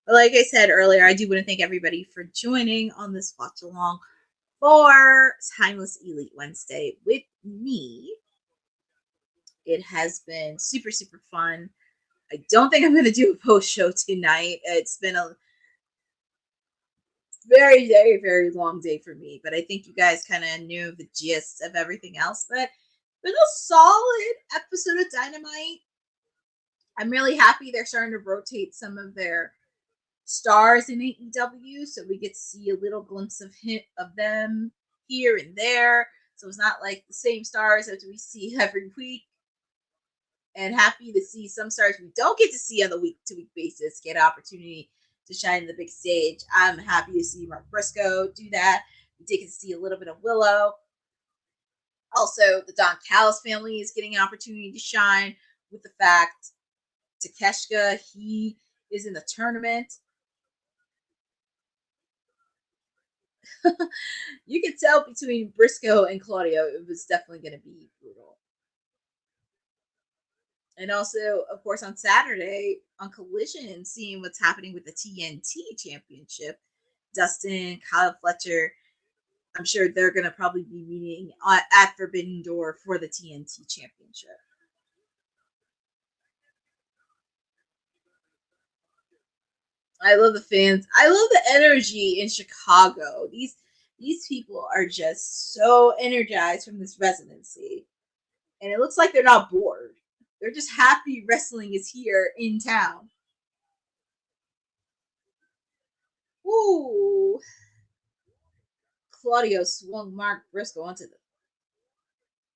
But like I said earlier, I do want to thank everybody for joining on this watch along for Timeless Elite Wednesday with me. It has been super, super fun. I don't think I'm going to do a post show tonight. It's been a very, very, very long day for me, but I think you guys kind of knew the gist of everything else. But been a solid episode of Dynamite. I'm really happy they're starting to rotate some of their stars in AEW, so we get to see a little glimpse of them here and there. So it's not like the same stars that we see every week. And happy to see some stars we don't get to see on the week-to-week basis get an opportunity to shine in the big stage. I'm happy to see Mark Briscoe do that. We did get to see a little bit of Willow. Also, the Don Callis family is getting an opportunity to shine with the fact Takeshita, he is in the tournament. You could tell between Briscoe and Claudio, it was definitely going to be brutal. And also, of course, on Saturday on Collision, seeing what's happening with the TNT Championship, Dustin, Kyle Fletcher, I'm sure they're going to probably be meeting at Forbidden Door for the TNT Championship. I love the fans. I love the energy in Chicago. These people are just so energized from this residency. And it looks like they're not bored. They're just happy wrestling is here in town. Ooh. Claudio swung Mark Briscoe onto the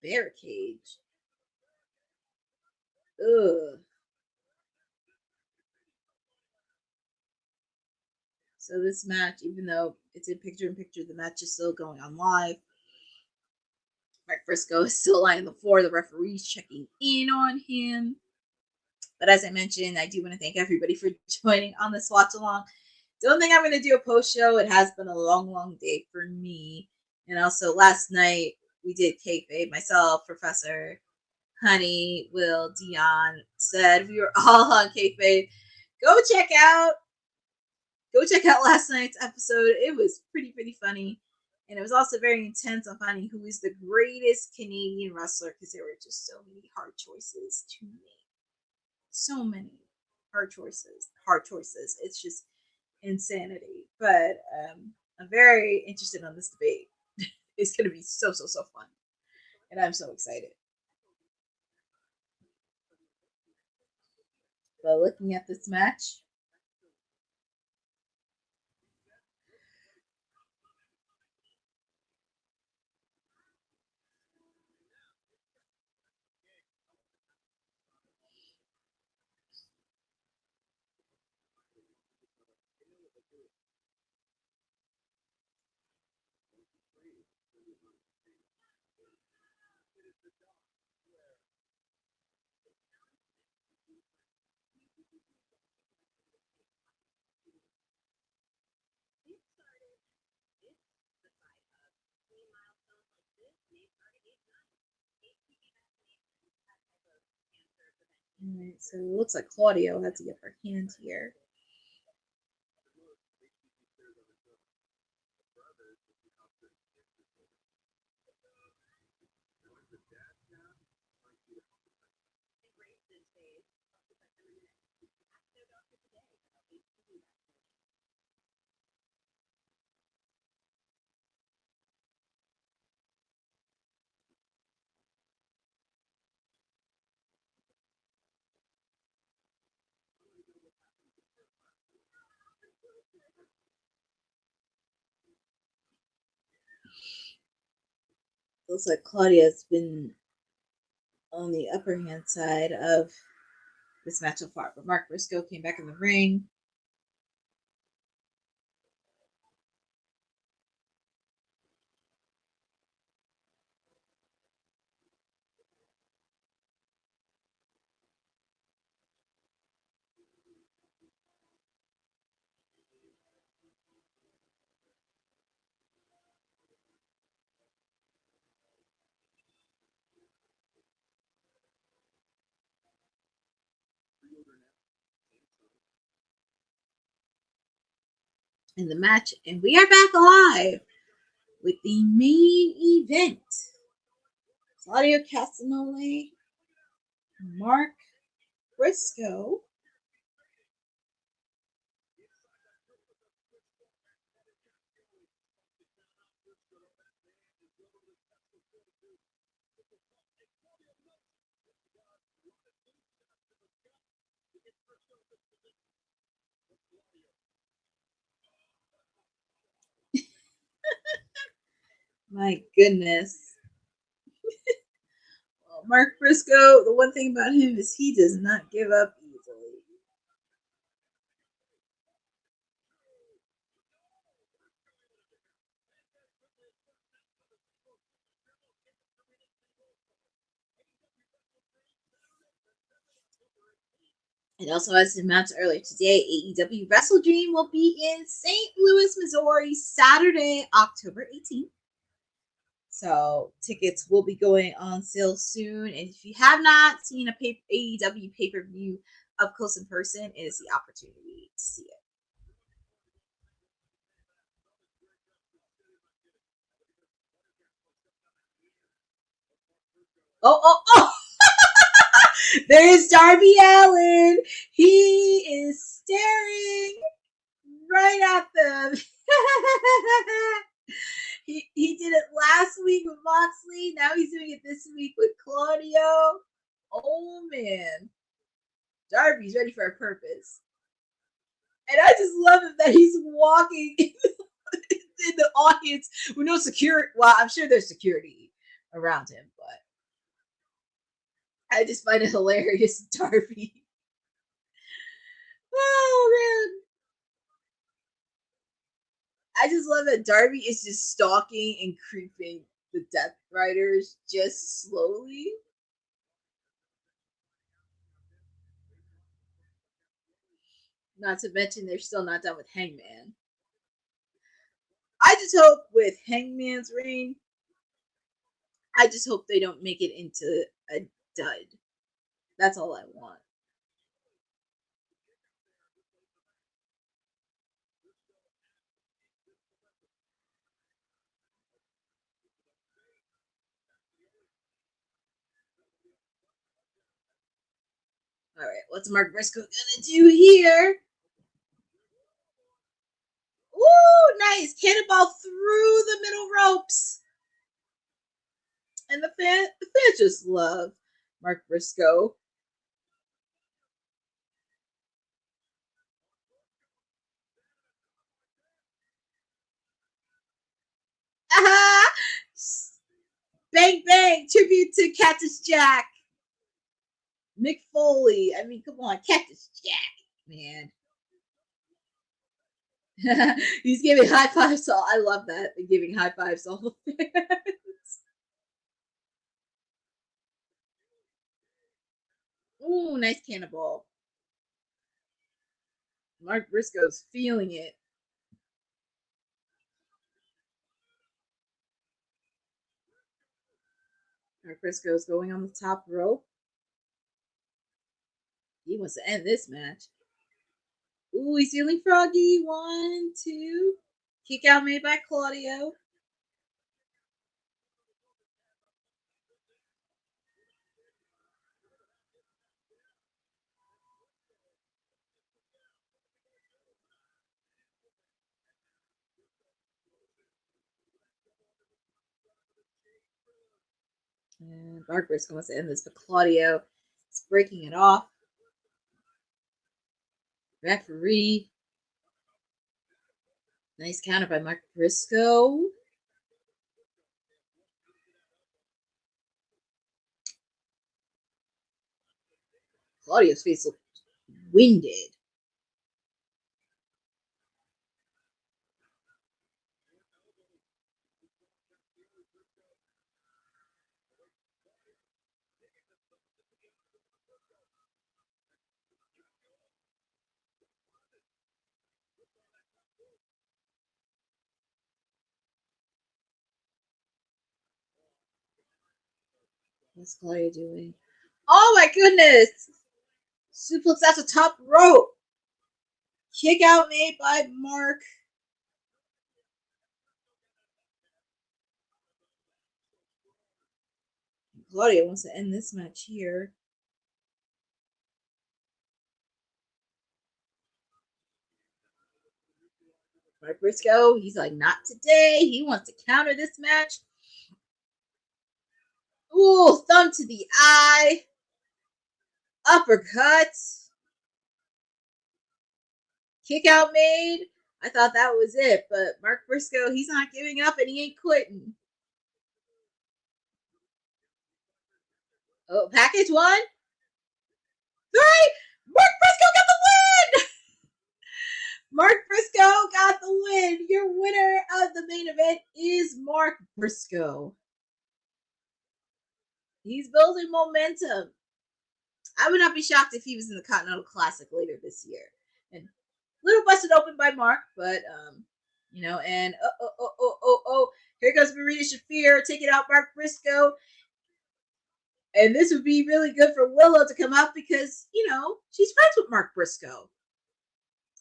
barricade. Ugh. So this match, even though it's in picture-in-picture, the match is still going on live. Mark Briscoe is still lying on the floor. The referee's checking in on him. But as I mentioned, I do want to thank everybody for joining on this watch along. Don't think I'm going to do a post show. It has been a long, long day for me. And also last night we did kayfabe. Myself, Professor, Honey, Will, Dion said we were all on kayfabe. Go check out last night's episode. It was pretty funny. And it was also very intense on finding who is the greatest Canadian wrestler, because there were just so many hard choices to make. So many hard choices. It's just insanity. But I'm very interested on this debate. It's going to be so fun. And I'm so excited. But looking at this match, Alright, so it looks like Claudio had to get her hand here. Looks like Claudia's been on the upper hand side of this match so far. But Mark Briscoe came back in the ring. In the match, and we are back alive with the main event. Claudio Castagnoli, Mark Briscoe. My goodness. Mark Briscoe, the one thing about him is he does not give up easily. And also, as announced earlier today, AEW Wrestle Dream will be in St. Louis, Missouri, Saturday, October 18th. So tickets will be going on sale soon. And if you have not seen a AEW pay-per-view up close in person, it is the opportunity to see it. Oh! There's Darby Allin. He is staring right at them. He did it last week with Moxley. Now he's doing it this week with Claudio. Oh man, Darby's ready for a purpose, and I just love it that he's walking in the audience with no security. Well, I'm sure there's security around him, but I just find it hilarious, Darby. Oh man. I just love that Darby is just stalking and creeping the Death Riders just slowly. Not to mention they're still not done with Hangman. I just hope with Hangman's reign, I just hope they don't make it into a dud. That's all I want. All right, what's Mark Briscoe gonna do here? Ooh, nice. Cannonball through the middle ropes. And the fans just love Mark Briscoe. Bang, bang. Tribute to Cactus Jack. Mick Foley. I mean, come on. Cactus Jack, man. He's giving high fives. So I love that. They're giving high fives to all the fans. Ooh, nice cannonball. Mark Briscoe's feeling it. Mark Briscoe's going on the top rope. He wants to end this match. Ooh, he's feeling froggy. 1, 2. Kick out made by Claudio. And Mark Briscoe wants to end this, but Claudio is breaking it off. Referee. Nice counter by Mark Briscoe. Claudio's face looked winded. What's Claudio doing? Oh my goodness! Suplex at the top rope. Kick out made by Mark. Claudio wants to end this match here. Mark Briscoe, he's like, not today. He wants to counter this match. Ooh, thumb to the eye. Uppercut. Kick out made. I thought that was it, but Mark Briscoe, he's not giving up and he ain't quitting. Oh, package 1, 3. Mark Briscoe got the win! Mark Briscoe got the win. Your winner of the main event is Mark Briscoe. He's building momentum. I would not be shocked if he was in the Continental Classic later this year. And a little busted open by Mark, but and here goes Marina Shafir taking out Mark Briscoe. And this would be really good for Willow to come out because, she's friends with Mark Briscoe.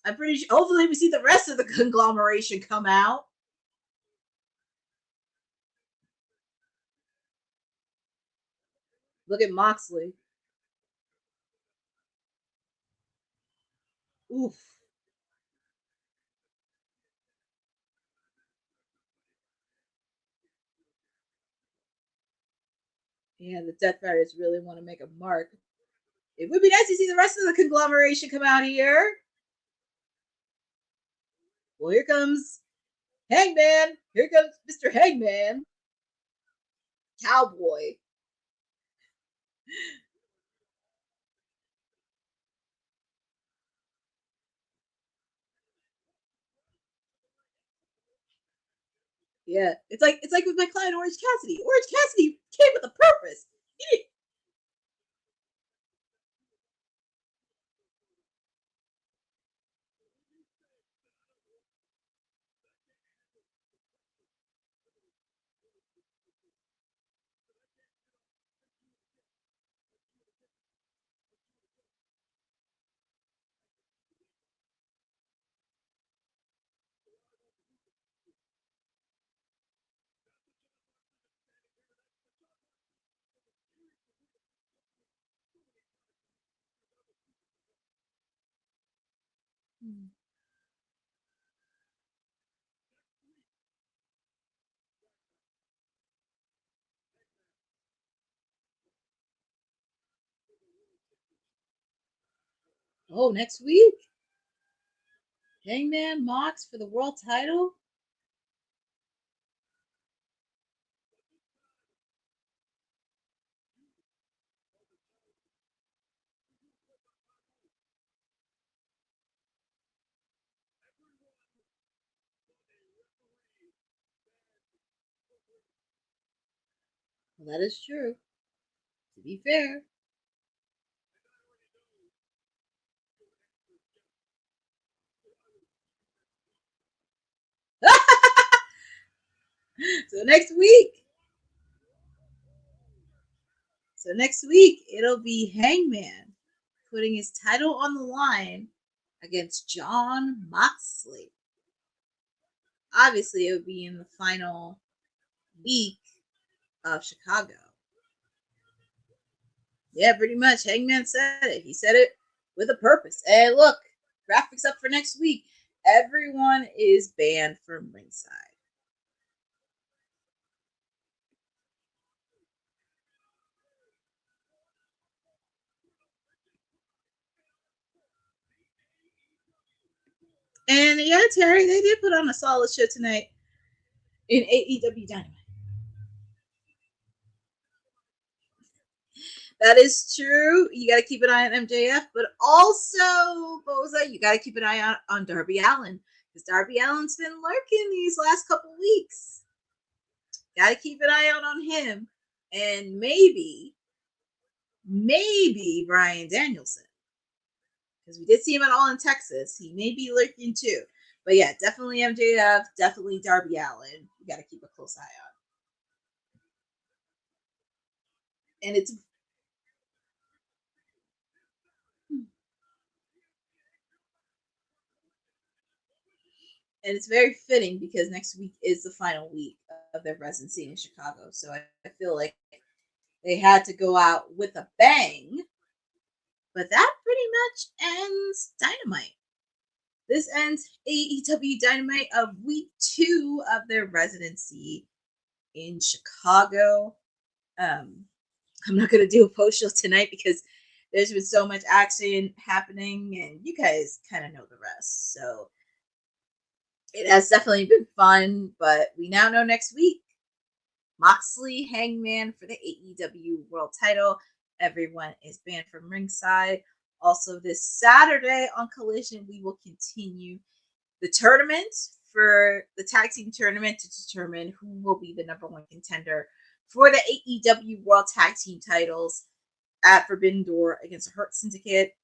I'm pretty sure, hopefully we see the rest of the conglomeration come out. Look at Moxley. Oof. Yeah, the Death Riders really want to make a mark. It would be nice to see the rest of the conglomeration come out here. Well, here comes Hangman. Here comes Mr. Hangman. Cowboy. Yeah, it's like with my client Orange Cassidy. Orange Cassidy came with a purpose. Oh, next week? Hangman Mox for the world title? Well, that is true. To be fair. So next week, it'll be Hangman putting his title on the line against Jon Moxley. Obviously, it would be in the final week of Chicago. Yeah, pretty much. Hangman said it. He said it with a purpose. And look, graphics up for next week. Everyone is banned from ringside. And yeah, Terry, they did put on a solid show tonight in AEW Dynamite. That is true. You got to keep an eye on MJF, but also, Boza, you got to keep an eye on Darby Allin because Darby Allin's been lurking these last couple weeks. Got to keep an eye out on him, and maybe Bryan Danielson because we did see him at All in Texas. He may be lurking too, but yeah, definitely MJF, definitely Darby Allin. You got to keep a close eye on, and it's very fitting because next week is the final week of their residency in Chicago. So I feel like they had to go out with a bang. But that pretty much ends Dynamite. This ends AEW Dynamite of week 2 of their residency in Chicago. I'm not going to do a post show tonight because there's been so much action happening and you guys kind of know the rest. So it has definitely been fun, but we now know next week. Moxley, Hangman for the AEW World Title. Everyone is banned from ringside. Also, this Saturday on Collision, we will continue the tournament for the tag team tournament to determine who will be the number 1 contender for the AEW World Tag Team titles. at Forbidden Door against the Hurt Syndicate.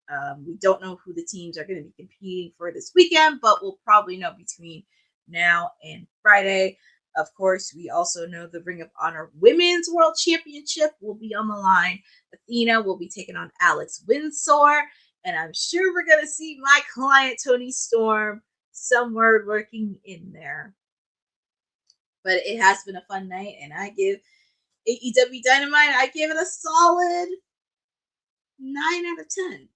We don't know who the teams are going to be competing for this weekend, but we'll probably know between now and Friday. Of course, we also know the Ring of Honor Women's World Championship will be on the line. Athena will be taking on Alex Windsor, and I'm sure we're going to see my client, Toni Storm, somewhere lurking in there. But it has been a fun night, and I give AEW Dynamite, I give it a solid 9 out of 10.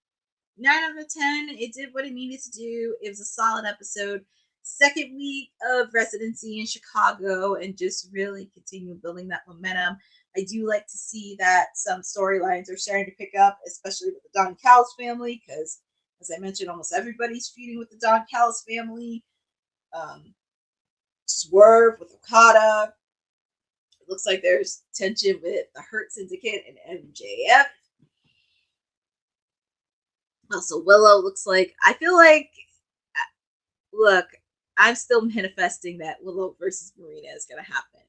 9 out of 10. It did what it needed to do. It was a solid episode. Second week of residency in Chicago, and just really continue building that momentum. I do like to see that some storylines are starting to pick up, especially with the Don Callis family, because as I mentioned, almost everybody's feuding with the Don Callis family. Swerve with Okada. It looks like there's tension with the Hurt Syndicate and MJF. Also, Willow looks like, I feel like, look, I'm still manifesting that Willow versus Marina is going to happen.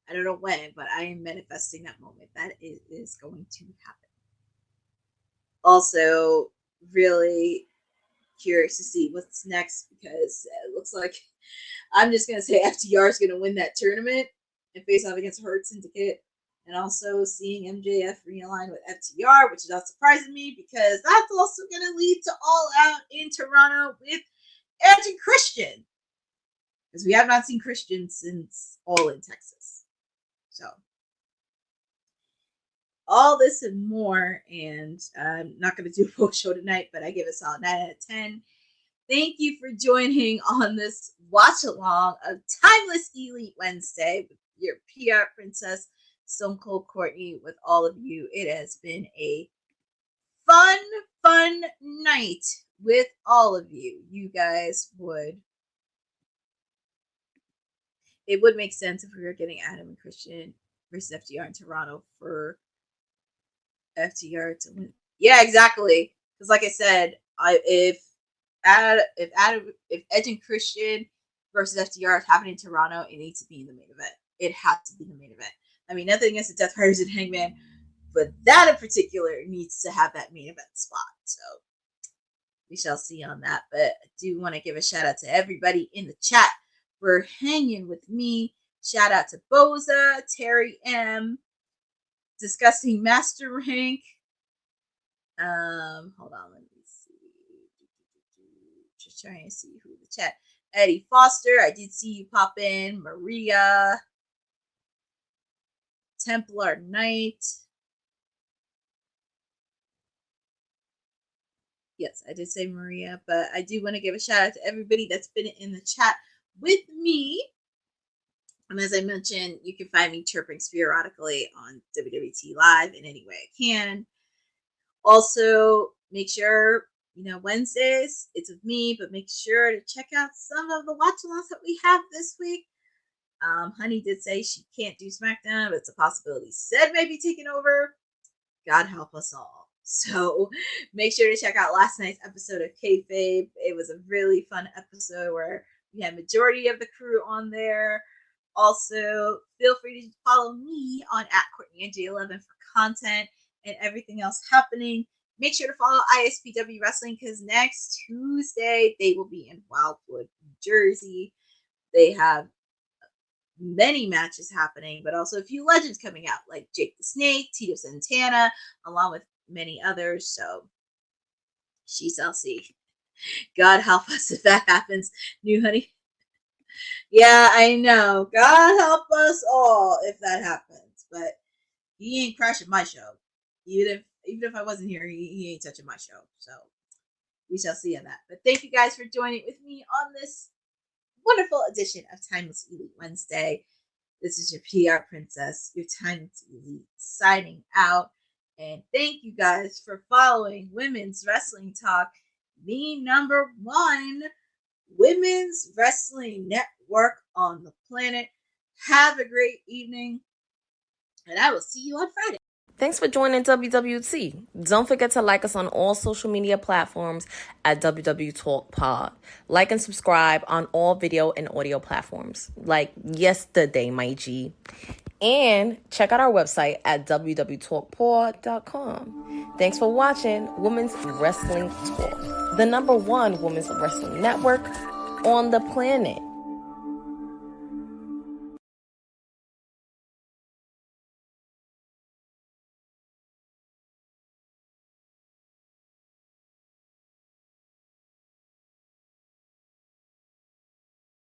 I don't know when, but I am manifesting that moment. That is going to happen. Also, really curious to see what's next, because it looks like, I'm just going to say FTR is going to win that tournament and face off against Hurt Syndicate. And also seeing MJF realign with FTR, which is not surprising me, because that's also going to lead to All Out in Toronto with Edge and Christian, because we have not seen Christian since All in Texas. So all this and more, and I'm not going to do a full show tonight, but I give it a solid 9 out of 10. Thank you for joining on this watch along of Timeless Elite Wednesday with your PR princess, Stone Cold Courtney, with all of you. It has been a fun night with all of you. You guys it would make sense if we were getting Adam and Christian versus FTR in Toronto for FTR to win. Yeah, exactly. Because like I said, if Edge and Christian versus FTR is happening in Toronto, it needs to be in the main event. It has to be the main event. I mean, nothing against the Death Riders and Hangman, but that in particular needs to have that main event spot. So we shall see on that. But I do want to give a shout out to everybody in the chat for hanging with me. Shout out to Boza, Terry M, Disgusting Master Rank. Hold on, let me see. Just trying to see who the chat. Eddie Foster, I did see you pop in. Maria, Templar Knight. Yes, I did say Maria, but I do want to give a shout out to everybody that's been in the chat with me. And as I mentioned, you can find me chirping periodically on WWT Live in any way I can. Also, make sure, Wednesdays, it's with me, but make sure to check out some of the watch-alongs that we have this week. Honey did say she can't do SmackDown, but it's a possibility. Said maybe taking over. God help us all. So make sure to check out last night's episode of Kayfabe. It was a really fun episode where we had majority of the crew on there. Also, feel free to follow me on @CourtneyNJ11 for content and everything else happening. Make sure to follow ISPW Wrestling, because next Tuesday they will be in Wildwood, New Jersey. They have many matches happening, but also a few legends coming out, like Jake the Snake, Tito Santana, along with many others. So she shall see. God help us if that happens. New Honey. Yeah, I know. God help us all if that happens. But he ain't crashing my show. Even if I wasn't here, he ain't touching my show. So we shall see on that. But thank you guys for joining with me on this wonderful edition of Timeless Elite Wednesday. This is your PR princess, your Timeless Elite, signing out. And thank you guys for following Women's Wrestling Talk, the #1 women's wrestling network on the planet. Have a great evening, and I will see you on Friday. Thanks for joining WWT. Don't forget to like us on all social media platforms at WWTalkpod. Like and subscribe on all video and audio platforms. Like yesterday, my G. And check out our website at www talkpod.com. Thanks for watching Women's Wrestling Talk, the #1 women's wrestling network on the planet.